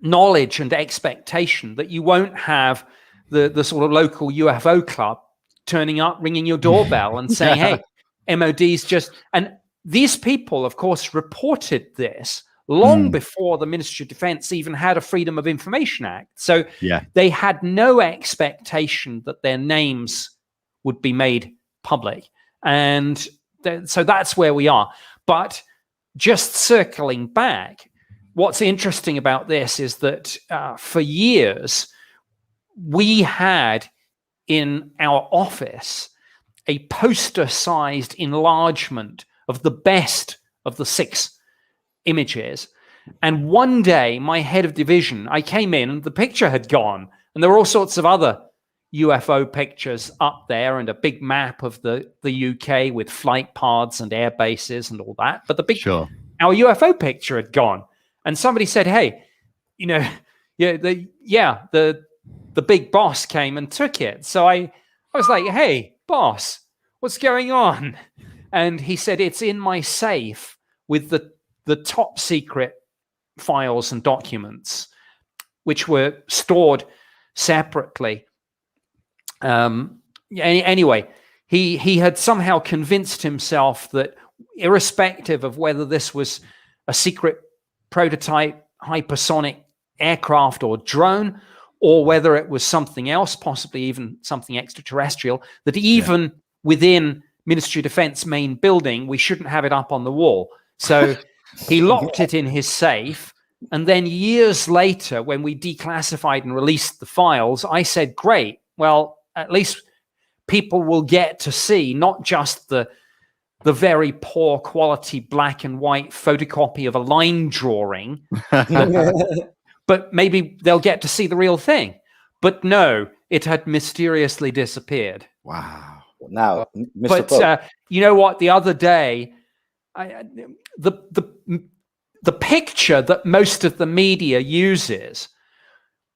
knowledge and expectation that you won't have the sort of local UFO club turning up, ringing your doorbell and saying, "Hey, MOD's just..." And these people, of course, reported this long before the Ministry of Defence even had a Freedom of Information Act. So they had no expectation that their names would be made public. And so that's where we are. But just circling back, what's interesting about this is that for years, we had in our office a poster-sized enlargement of the best of the 6 images. And one day, my head of division, I came in and the picture had gone. And there were all sorts of other UFO pictures up there and a big map of the UK with flight paths and air bases and all that. But our UFO picture had gone. And somebody said, "Hey, the big boss came and took it." So I was like, "Hey, boss, what's going on?" And he said, "It's in my safe with the top secret files and documents, which were stored separately." Anyway, he had somehow convinced himself that irrespective of whether this was a secret prototype hypersonic aircraft or drone, or whether it was something else, possibly even something extraterrestrial, that even within Ministry of Defence main building, we shouldn't have it up on the wall. So he locked it in his safe. And then years later, when we declassified and released the files, I said, "Great, well, at least people will get to see not just the very poor quality black and white photocopy of a line drawing, but maybe they'll get to see the real thing." But no, it had mysteriously disappeared. Wow. Now, Mr. But Pope. you know what? The other day, the picture that most of the media uses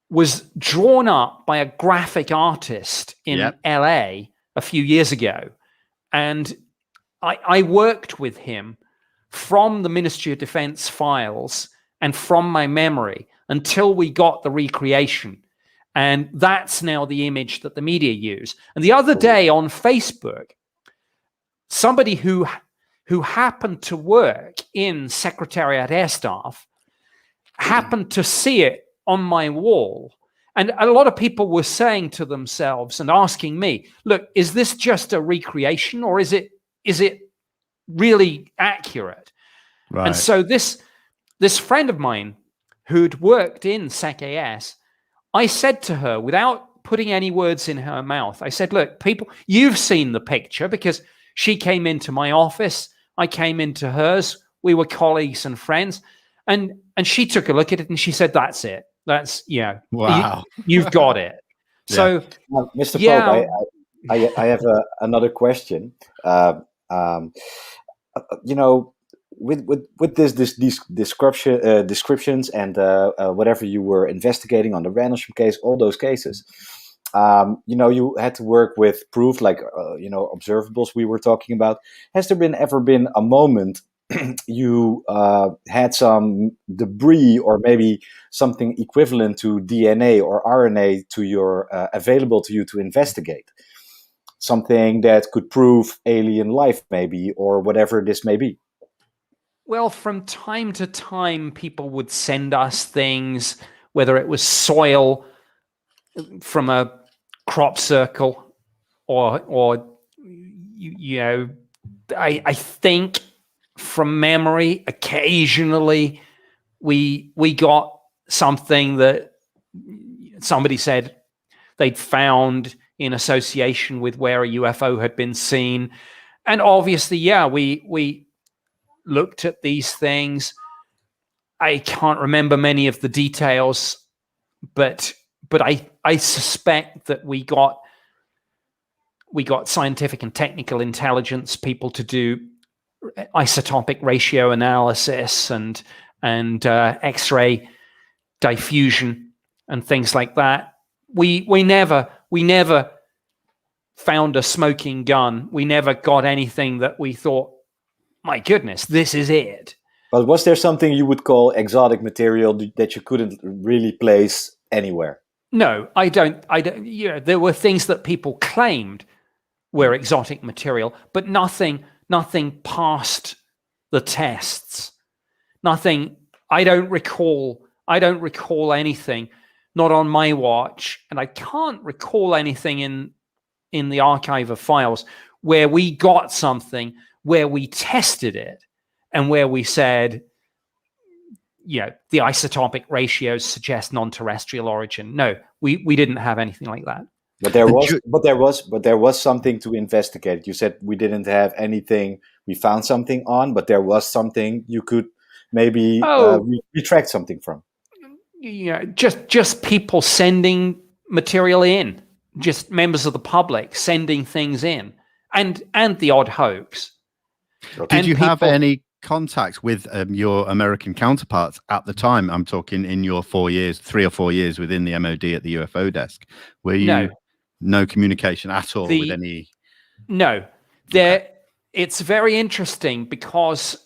was drawn up by a graphic artist in LA a few years ago. And I worked with him from the Ministry of Defence files and from my memory until we got the recreation. And that's now the image that the media use. And the other day on Facebook, somebody who happened to work in Secretariat Air Staff happened to see it on my wall. And a lot of people were saying to themselves and asking me, "Look, is this just a recreation or is it really accurate?" Right. And so this friend of mine who'd worked in SecAS, I said to her, without putting any words in her mouth, I said, "Look, people, you've seen the picture because she came into my office. I came into hers. We were colleagues and friends." And she took a look at it and she said, "That's it. That's, wow. You've got it." So, Now, Mr. Pope, I have another question. With these descriptions and whatever you were investigating on the Rendlesham case, all those cases, you had to work with proof like observables we were talking about. Has there ever been a moment you had some debris or maybe something equivalent to DNA or RNA to your available to you to investigate? Something that could prove alien life maybe, or whatever this may be. Well, from time to time, people would send us things, whether it was soil from a crop circle or I think from memory, occasionally we got something that somebody said they'd found in association with where a UFO had been seen. And obviously, yeah, we looked at these things. I can't remember many of the details, but I suspect that we got scientific and technical intelligence people to do isotopic ratio analysis and X-ray diffusion and things like that. We never found a smoking gun. We never got anything that we thought, my goodness, this is it. But was there something you would call exotic material that you couldn't really place anywhere? No, I don't. There were things that people claimed were exotic material, but nothing passed the tests. Nothing. I don't recall anything, not on my watch, and I can't recall anything in the archive of files where we got something, where we tested it, and where we said, the isotopic ratios suggest non-terrestrial origin. No, we didn't have anything like that. But there was something to investigate. You said we didn't have anything we found something on, but there was something you could maybe retract something from. Just people sending material in, just members of the public sending things in, and the odd hoax. Did you have any contact with your American counterparts at the time? I'm talking in your 3 or 4 years within the MOD at the UFO desk. Were you no communication at all with any? No, it's very interesting because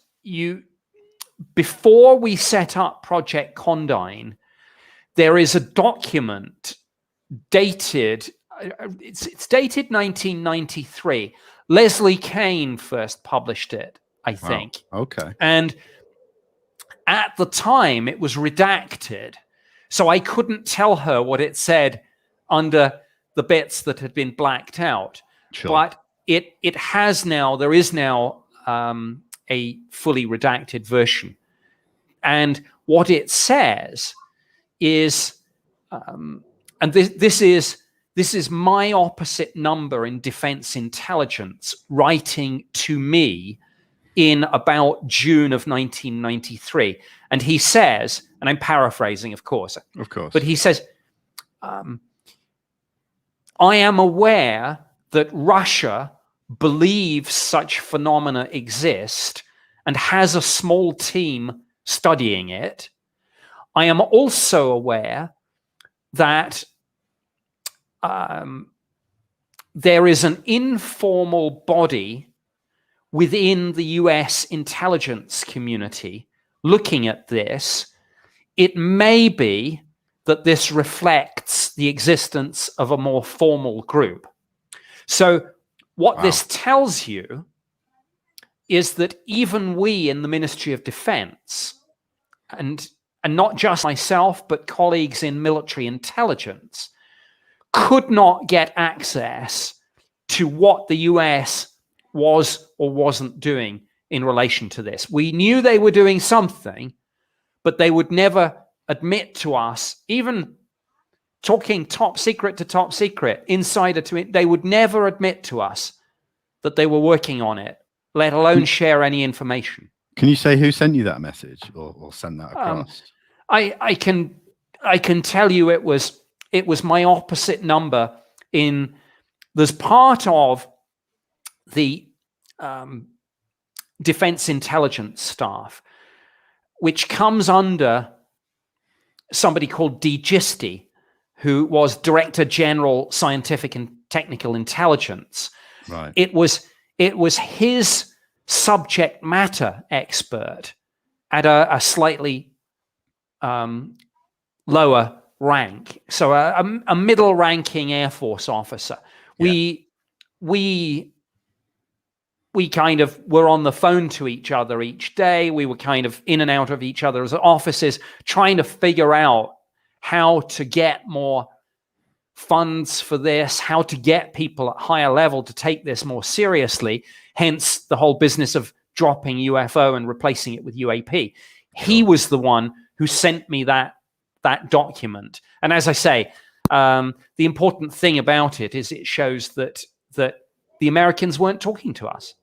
before we set up Project Condign, there is a document dated. It's dated 1993. Leslie Kean first published it, I think. Wow. Okay. And at the time, it was redacted, so I couldn't tell her what it said under the bits that had been blacked out. Sure. But there is now a fully redacted version, and what it says is, and this is my opposite number in Defense Intelligence writing to me in about June of 1993. And he says, and I'm paraphrasing, of course, but he says, I am aware that Russia believes such phenomena exist and has a small team studying it. I am also aware that there is an informal body within the US intelligence community looking at this. It may be that this reflects the existence of a more formal group. So what this tells you is that even we in the Ministry of Defense, and not just myself, but colleagues in military intelligence, could not get access to what the US was or wasn't doing in relation to this. We knew they were doing something, but they would never admit to us, even talking top secret to top secret, insider to it, they would never admit to us that they were working on it, let alone share any information. Can you say who sent you that message or send that across? I can tell you it was my opposite number there's part of the Defense Intelligence staff, which comes under somebody called D. Gisty, who was Director General Scientific and Technical Intelligence. Right. It was his subject matter expert at a slightly lower rank, so a middle-ranking Air Force officer. Yeah. We kind of were on the phone to each other each day. We were kind of in and out of each other's offices, trying to figure out how to get more funds for this, how to get people at higher level to take this more seriously, hence the whole business of dropping UFO and replacing it with UAP. He was the one who sent me that that document. And as I say, the important thing about it is it shows that the Americans weren't talking to us.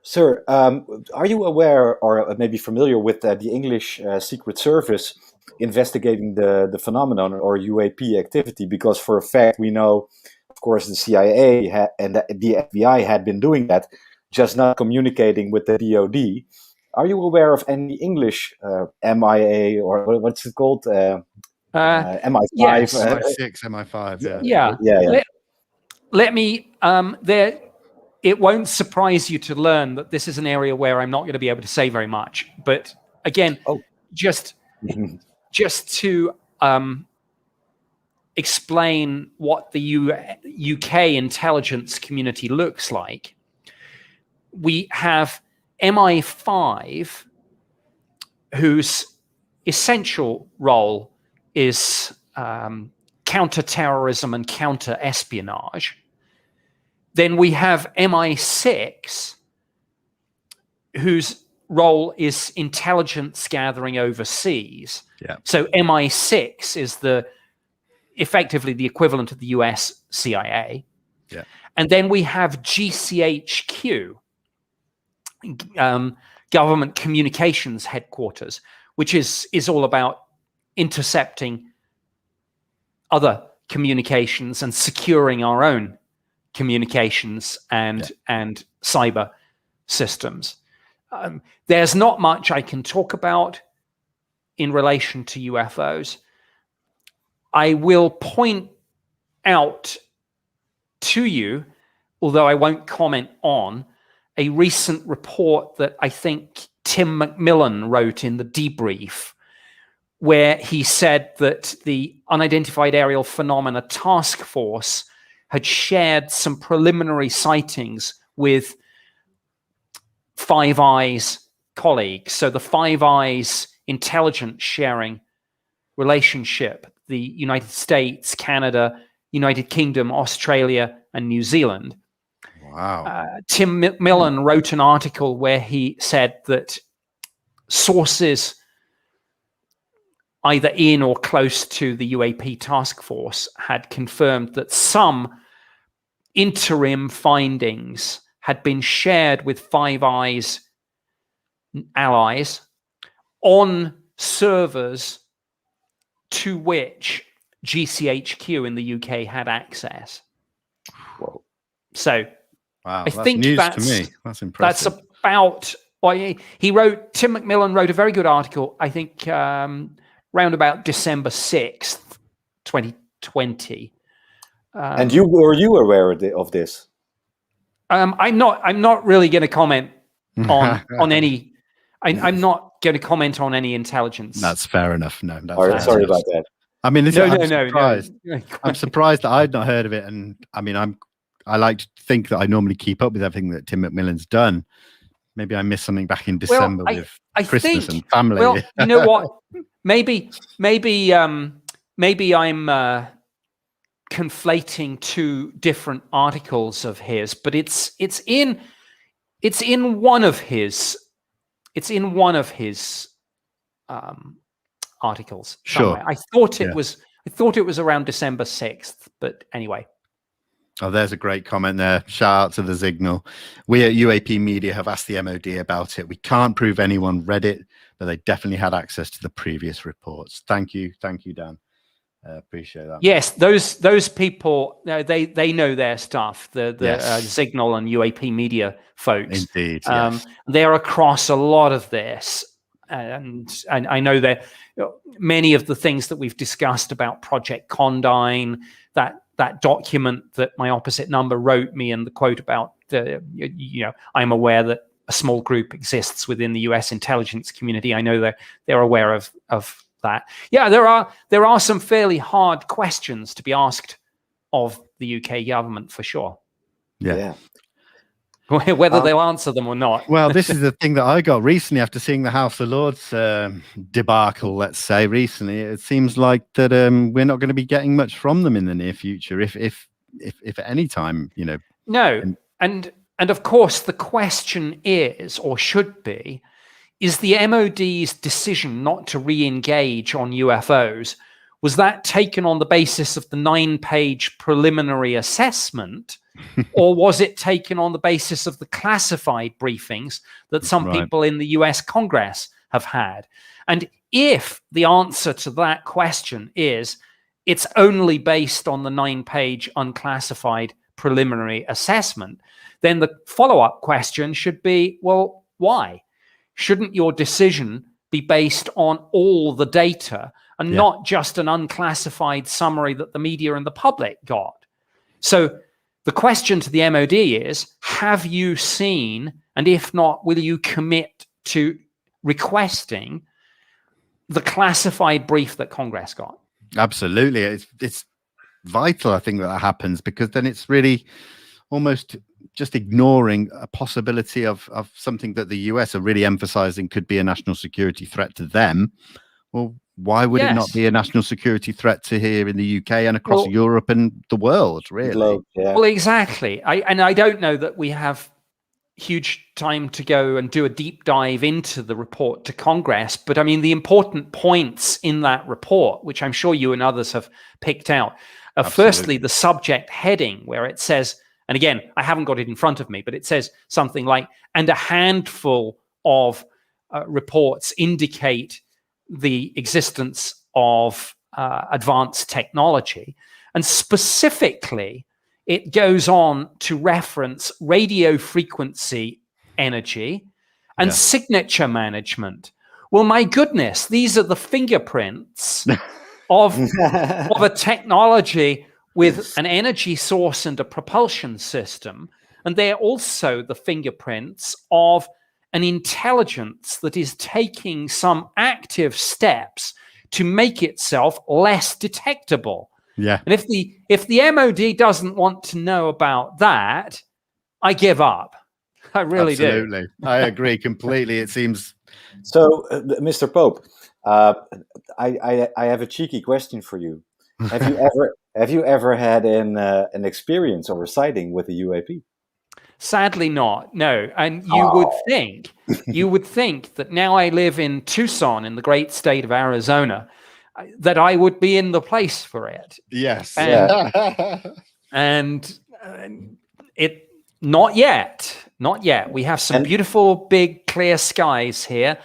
Sir, are you aware or maybe familiar with the English Secret Service investigating the phenomenon or UAP activity? Because for a fact we know, of course, the CIA and the FBI had been doing that, just not communicating with the DoD. Are you aware of any English MIA or what's it called? MI5? Yes. MI6, MI5, yeah. Yeah. Let me, it won't surprise you to learn that this is an area where I'm not going to be able to say very much. But again, just to explain what the UK intelligence community looks like, we have MI5, whose essential role is counter-terrorism and counter-espionage. Then we have MI6, whose role is intelligence gathering overseas. Yeah. So MI6 is effectively the equivalent of the US CIA. Yeah. And then we have GCHQ, Government Communications Headquarters, which is all about intercepting other communications and securing our own communications and cyber systems. There's not much I can talk about in relation to UFOs. I will point out to you, although I won't comment on, a recent report that I think Tim Macmillan wrote in the Debrief, where he said that the Unidentified Aerial Phenomena Task Force had shared some preliminary sightings with Five Eyes colleagues. So the Five Eyes intelligence sharing relationship, the United States, Canada, United Kingdom, Australia, and New Zealand. Wow. Tim Macmillan wrote an article where he said that sources either in or close to the UAP task force had confirmed that some interim findings had been shared with Five Eyes allies on servers to which GCHQ in the UK had access. Whoa. So wow, I think news that's to me. That's impressive. That's about what he wrote. Tim Macmillan wrote a very good article, I think, round about December 6th, 2020. And were you aware of this? I'm not really going to comment on any. I'm not going to comment on any intelligence. That's fair enough. No, that's sorry about that. I mean, I'm surprised. No. I'm surprised that I'd not heard of it. And I mean, I like to think that I normally keep up with everything that Tim Macmillan's done. Maybe I missed something back in December with Christmas and family. Well, you know what? Maybe I'm conflating two different articles of his, but it's in one of his articles. Somewhere. Sure. I thought it was around December 6th, but anyway. Oh, there's a great comment there. Shout out to the Signal. We at UAP Media have asked the MOD about it. We can't prove anyone read it, but they definitely had access to the previous reports. Thank you, Dan. Appreciate that. Yes, those people, they know their stuff. The Yes. Signal and UAP Media folks. Indeed. Yes. They're across a lot of this, and I know that many of the things that we've discussed about Project Condign, that document that my opposite number wrote me, and the quote about I'm aware that a small group exists within the US intelligence community. I know they're aware of that. Yeah, there are some fairly hard questions to be asked of the UK government for sure. Yeah. Whether they'll answer them or not. Well, this is the thing that I got recently after seeing the House of Lords debacle, let's say, recently. It seems like that we're not going to be getting much from them in the near future, if at any time, No, and of course the question is, or should be, is the MOD's decision not to re-engage on UFOs, was that taken on the basis of the 9-page preliminary assessment, or was it taken on the basis of the classified briefings that some Right. people in the US Congress have had? And if the answer to that question is it's only based on the 9-page unclassified preliminary assessment, then the follow-up question should be, well, why? Shouldn't your decision be based on all the data and not just an unclassified summary that the media and the public got? So the question to the MOD is, have you seen, and if not, will you commit to requesting the classified brief that Congress got? Absolutely. It's vital, I think, that happens, because then it's really almost just ignoring a possibility of something that the US are really emphasizing could be a national security threat to them. Well, why would it not be a national security threat to here in the UK and across Europe and the world, really? Well, exactly. I don't know that we have huge time to go and do a deep dive into the report to Congress, but I mean, the important points in that report, which I'm sure you and others have picked out, are firstly the subject heading, where it says, and again, I haven't got it in front of me, but it says something like, and a handful of reports indicate the existence of advanced technology. And specifically, it goes on to reference radio frequency energy and signature management. Well, my goodness, these are the fingerprints of a technology with an energy source and a propulsion system. And they're also the fingerprints of an intelligence that is taking some active steps to make itself less detectable. Yeah. And if the MOD doesn't want to know about that, I give up. I really do. Absolutely. I agree completely. It seems. So, Mr. Pope, I have a cheeky question for you. Have you ever had an experience or a sighting with a UAP? Sadly not, no. And you would think that now I live in Tucson in the great state of Arizona, that I would be in the place for it. Yes. And it not yet. We have some beautiful big clear skies here.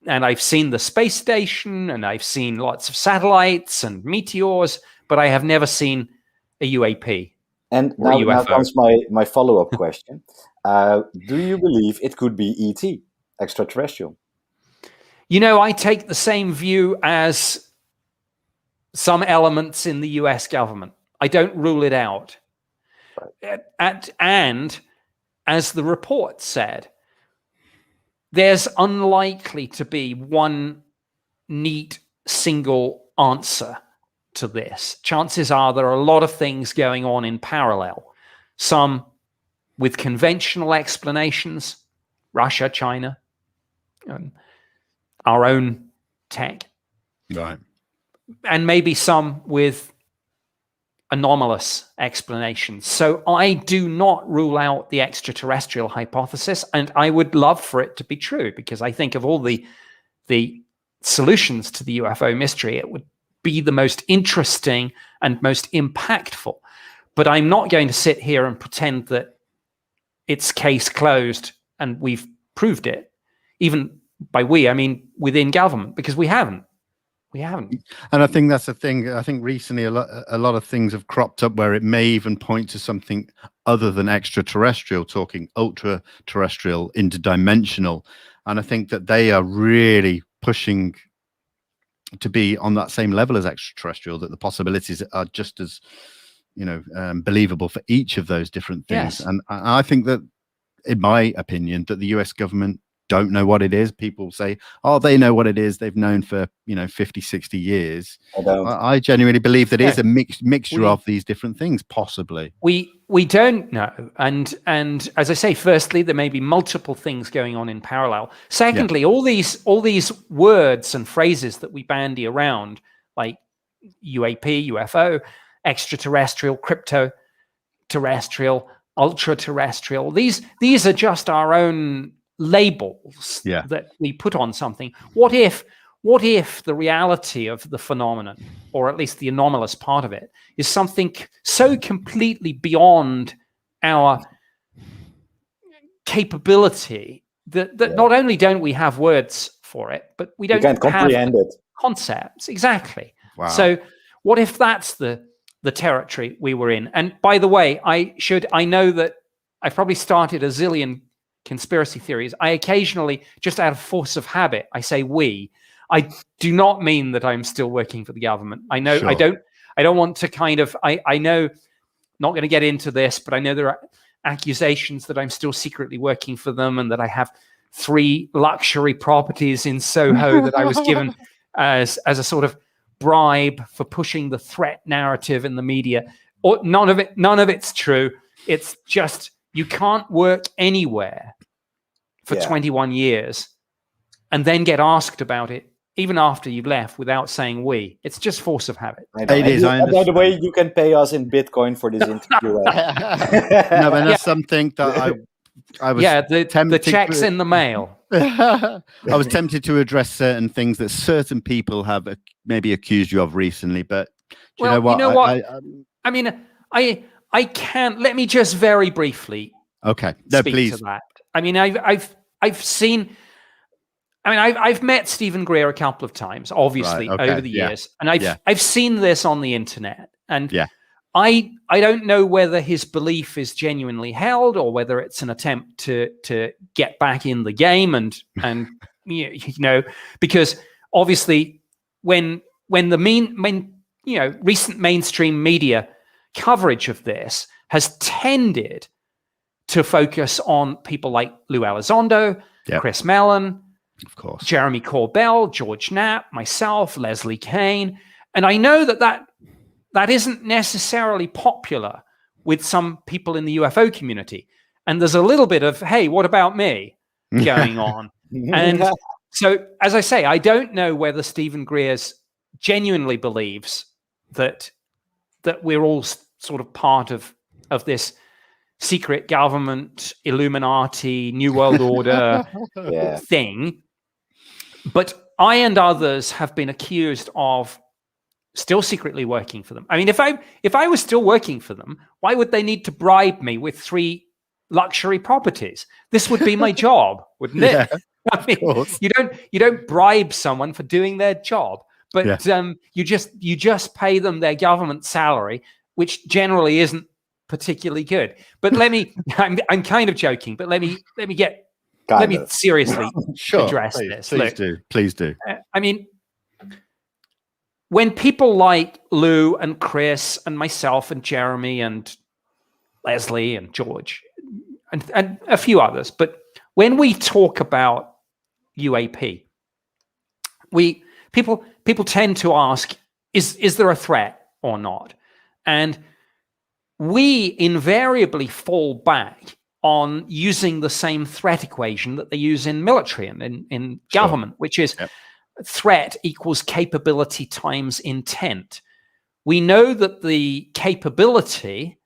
And I've seen the space station, and I've seen lots of satellites and meteors, but I have never seen a UAP. And now comes my follow-up question. Do you believe it could be ET, extraterrestrial? You know, I take the same view as some elements in the US government. I don't rule it out. Right. And as the report said, there's unlikely to be one neat single answer to this. Chances are there are a lot of things going on in parallel, some with conventional explanations, Russia, China, our own tech, right, and maybe some with anomalous explanations. So I do not rule out the extraterrestrial hypothesis, and I would love for it to be true, because I think of all the solutions to the UFO mystery, it would be the most interesting and most impactful. But I'm not going to sit here and pretend that it's case closed and we've proved it, even by we, I mean within government, because we haven't. And I think that's the thing. I think recently a lot of things have cropped up where it may even point to something other than extraterrestrial, talking ultra terrestrial, interdimensional. And I think that they are really pushing to be on that same level as extraterrestrial, that the possibilities are just as, believable for each of those different things. Yes. And I think that, in my opinion, that the US government don't know what it is. People say, oh, they know what it is. They've known for 50, 60 years. I genuinely believe that it is a mixture of these different things, possibly. We don't know. And as I say, firstly, there may be multiple things going on in parallel. Secondly, all these words and phrases that we bandy around, like UAP, UFO, extraterrestrial, crypto-terrestrial, ultra-terrestrial, these are just our own labels that we put on something. What if the reality of the phenomenon, or at least the anomalous part of it, is something so completely beyond our capability that not only don't we have words for it, but we don't can't comprehend have it. Concepts. Exactly. Wow. So what if that's the territory we were in? And by the way, I know that I've probably started a zillion conspiracy theories. I occasionally, just out of force of habit, I say we. I do not mean that I'm still working for the government. I know. Sure. I don't want to kind of. I know. Not going to get into this, but I know there are accusations that I'm still secretly working for them, and that I have 3 luxury properties in Soho that I was given as a sort of bribe for pushing the threat narrative in the media. Or none of it's true. It's just you can't work anywhere for 21 years and then get asked about it even after you've left without saying we. It's just force of habit. It is. By the way, you can pay us in Bitcoin for this interview. No, but that's something that I was the checks in the mail. I was tempted to address certain things that certain people have maybe accused you of recently, but you know what? I mean, I can't. Let me just very briefly. Okay. No, speak please. to that. I mean, I've seen. I mean, I've met Stephen Greer a couple of times, obviously, over the years, and I've seen this on the internet, and I don't know whether his belief is genuinely held or whether it's an attempt to get back in the game, and because obviously when recent mainstream media coverage of this has tended to focus on people like Lou Elizondo, Chris Mellon, of course, Jeremy Corbell, George Knapp, myself, Leslie Kean. And I know that isn't necessarily popular with some people in the UFO community. And there's a little bit of, hey, what about me going on? And so, as I say, I don't know whether Stephen Greer's genuinely believes that we're all sort of part of this secret government, Illuminati, New World Order thing. But I and others have been accused of still secretly working for them. I mean, if I was still working for them, why would they need to bribe me with 3 luxury properties? This would be my job, wouldn't it? Yeah, I mean, you don't bribe someone for doing their job, but you just pay them their government salary, which generally isn't particularly good. But I'm kind of joking, but let me seriously address this. Please do. I mean, when people like Lou and Chris and myself and Jeremy and Leslie and George and a few others, but when we talk about UAP, people tend to ask, is there a threat or not? And we invariably fall back on using the same threat equation that they use in military and in government, which is threat equals capability times intent. We know that the capability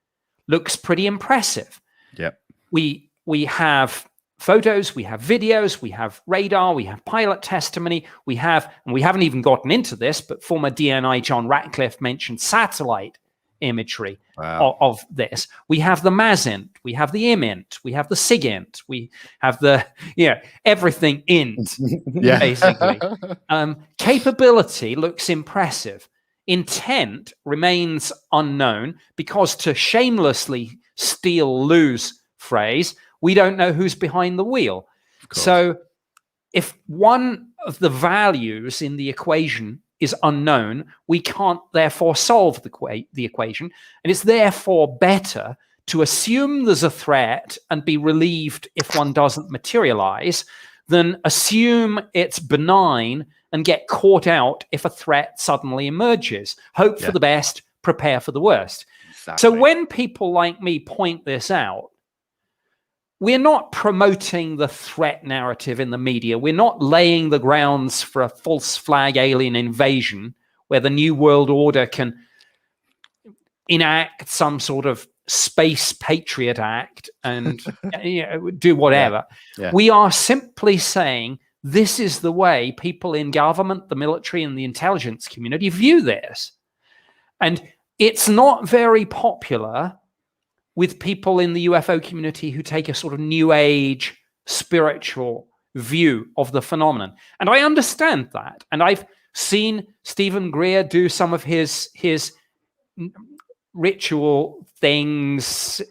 looks pretty impressive. Yep. We have photos, we have videos, we have radar, we have pilot testimony, and we haven't even gotten into this, but former DNI John Ratcliffe mentioned satellite imagery of this. We have the MASINT, we have the IMINT, we have the SIGINT, we have the everything int, basically. Capability looks impressive. Intent remains unknown because, to shamelessly steal Lou's phrase, we don't know who's behind the wheel. So if one of the values in the equation is unknown, we can't therefore solve the equation. And it's therefore better to assume there's a threat and be relieved if one doesn't materialize than assume it's benign and get caught out if a threat suddenly emerges. Hope for the best, prepare for the worst. Exactly. So when people like me point this out, we're not promoting the threat narrative in the media. We're not laying the grounds for a false flag alien invasion where the New World Order can enact some sort of Space Patriot Act and do whatever. Yeah. We are simply saying this is the way people in government, the military, and the intelligence community view this. And it's not very popular with people in the UFO community who take a sort of new age spiritual view of the phenomenon. And I understand that. And I've seen Stephen Greer do some of his ritual things,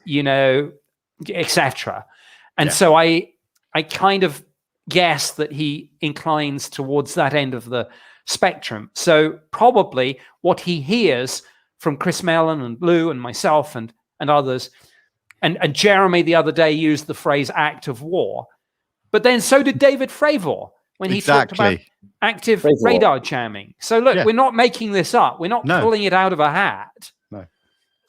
etc. And so I kind of guess that he inclines towards that end of the spectrum. So probably what he hears from Chris Mellon and Lou and myself and others, and Jeremy the other day used the phrase act of war, but then so did David Fravor when he talked about active radar jamming. So look, we're not making this up. We're not pulling it out of a hat. No.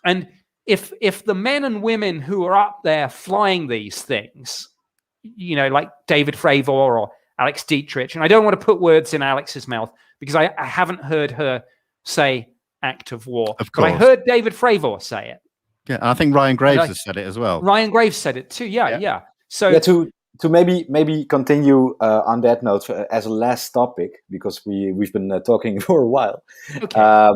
And if the men and women who are up there flying these things, like David Fravor or Alex Dietrich, and I don't want to put words in Alex's mouth because I haven't heard her say act of war. Of course. But I heard David Fravor say it. Yeah, and I think Ryan Graves has said it as well. Ryan Graves said it too. Yeah. So to maybe continue on that note as a last topic, because we've been talking for a while. Okay.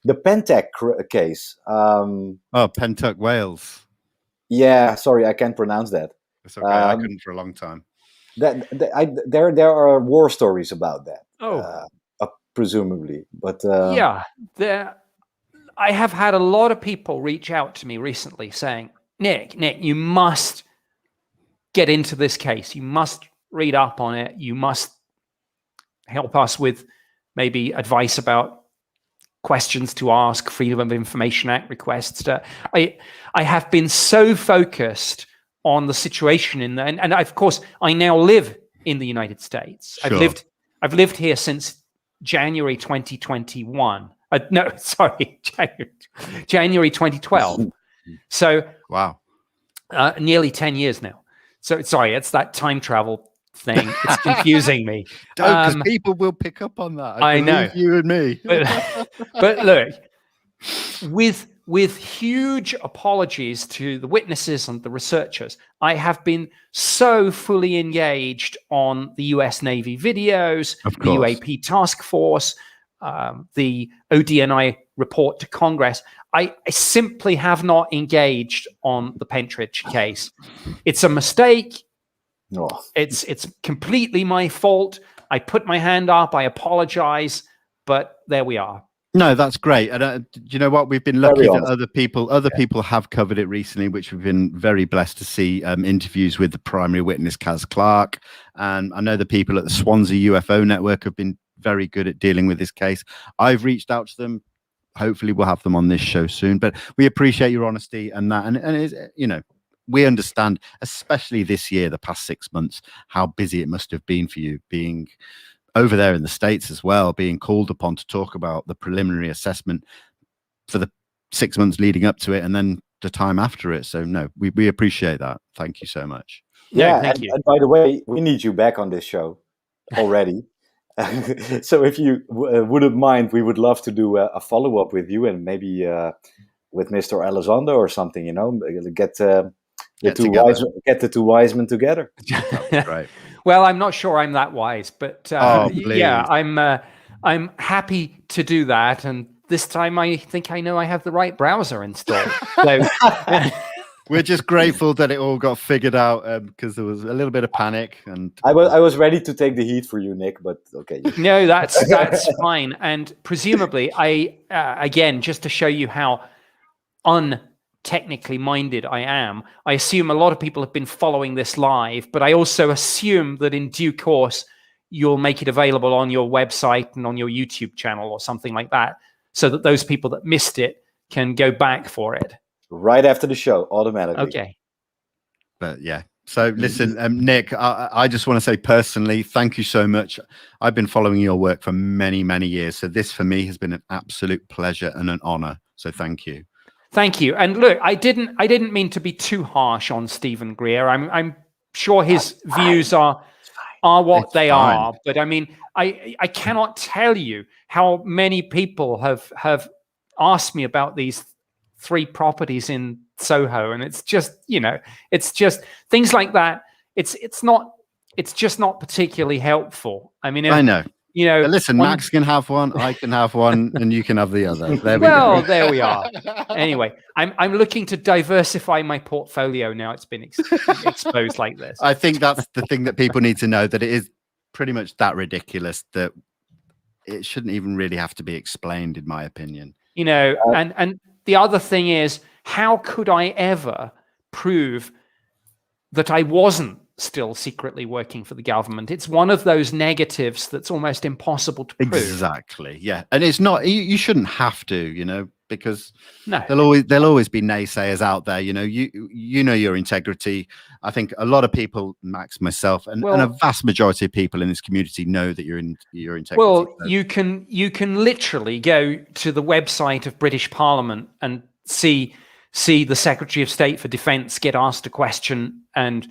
The Pentec case. Pentuck, Wales. Yeah, sorry, I can't pronounce that. It's okay. I couldn't for a long time. There are war stories about that. Presumably, but I have had a lot of people reach out to me recently saying, Nick, you must get into this case. You must read up on it. You must help us with maybe advice about questions to ask, Freedom of Information Act requests. I have been so focused on the situation and of course I now live in the United States. Sure. I've lived here since January 2021. January 2012. So wow, nearly 10 years now. So sorry, it's that time travel thing. It's confusing me. Because people will pick up on that. I know, you and me. but look, with huge apologies to the witnesses and the researchers, I have been so fully engaged on the US Navy videos, the UAP task force, the ODNI report to Congress. I simply have not engaged on the Pentridge case. It's a mistake. No. It's completely my fault. I put my hand up. I apologize, but there we are. No, that's great. And you know what? We've been lucky that other people have covered it recently, which we've been very blessed to see. Interviews with the primary witness, Kaz Clark. And I know the people at the Swansea UFO Network have been very good at dealing with this case. I've reached out to them. Hopefully we'll have them on this show soon. But we appreciate your honesty and that. And it's, we understand, especially this year, the past 6 months, how busy it must have been for you being over there in the States as well, being called upon to talk about the preliminary assessment for the 6 months leading up to it and then the time after it. So no, we appreciate that. Thank you so much. Yeah, thank you. And by the way, we need you back on this show already. So if you wouldn't mind, we would love to do a follow-up with you and maybe with Mr. Elizondo or something, get the two wise men together. Right. Well, I'm not sure I'm that wise, but yeah, I'm happy to do that. And this time I think I know I have the right browser installed. So we're just grateful that it all got figured out because there was a little bit of panic. And I was ready to take the heat for you, Nick, but okay. No, that's fine. And presumably, again, just to show you how untechnically minded I am, I assume a lot of people have been following this live, but I also assume that in due course, you'll make it available on your website and on your YouTube channel or something like that, so that those people that missed it can go back for it. Right after the show, automatically. Okay. But yeah. So listen, Nick, I just want to say personally, thank you so much. I've been following your work for many, many years. So this for me has been an absolute pleasure and an honor. So thank you. Thank you. And look, I didn't mean to be too harsh on Stephen Greer. I'm sure his views are what they are. But I mean, I cannot tell you how many people have asked me about these 3 properties in Soho, and it's just, it's just things like that. It's just not particularly helpful. I mean, I know. But listen, Max can have one, I can have one, and you can have the other. There we go. There we are. Anyway, I'm looking to diversify my portfolio now. It's been exposed like this. I think that's the thing that people need to know, that it is pretty much that ridiculous that it shouldn't even really have to be explained, in my opinion. And the other thing is, how could I ever prove that I wasn't still secretly working for the government? It's one of those negatives that's almost impossible to prove. Exactly. Yeah. And it's not, you shouldn't have to, because no. there'll always be naysayers out there. You know your integrity. I think a lot of people, Max, myself, and a vast majority of people in this community know that you're in your integrity. Well, you can literally go to the website of British Parliament and see the Secretary of State for Defence get asked a question and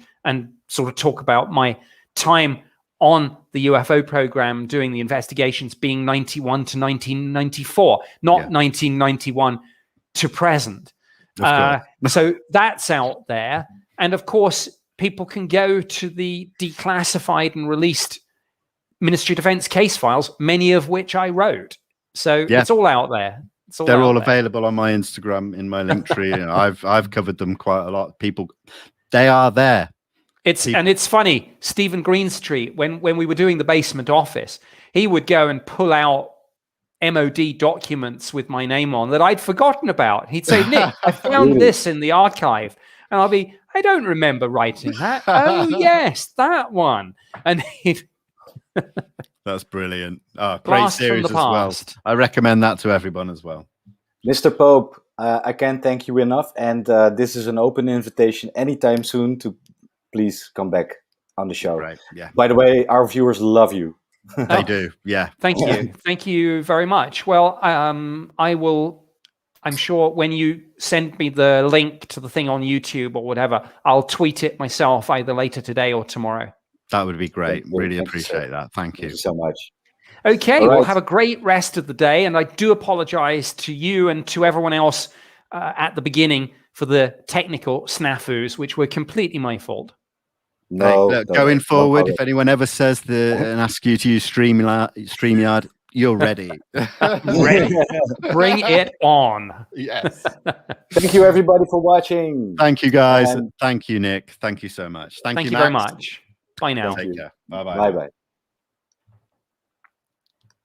sort of talk about my time on the UFO program doing the investigations being 91 to 1994, not 1991 to present. So that's out there. And of course, people can go to the declassified and released Ministry of Defence case files, many of which I wrote. So it's all out there. They're all available on my Instagram in my link tree. I've covered them quite a lot. People, they are there. And it's funny, Stephen Greenstreet, when we were doing the basement office, he would go and pull out MOD documents with my name on that I'd forgotten about. He'd say, Nick, I found this in the archive. And I'll be, I don't remember writing that. Oh, yes, that one. And that's brilliant. Oh, great series as well. I recommend that to everyone as well. Mr. Pope, I can't thank you enough. And this is an open invitation anytime soon to please come back on the show. Right. Yeah. By the way, our viewers love you. They do. Yeah. Thank you. Thank you very much. Well, I will, I'm sure when you send me the link to the thing on YouTube or whatever, I'll tweet it myself either later today or tomorrow. That would be great. Really appreciate that. Thank you so much. Okay. Well, have a great rest of the day. And I do apologize to you and to everyone else at the beginning for the technical snafus, which were completely my fault. No, going forward, if anyone ever says and asks you to use StreamYard, you're ready. Ready. Bring it on. Yes. Thank you, everybody, for watching. Thank you, guys. Thank you, Nick. Thank you so much. Thank you very much. Bye now. Take care. Bye-bye. Bye-bye.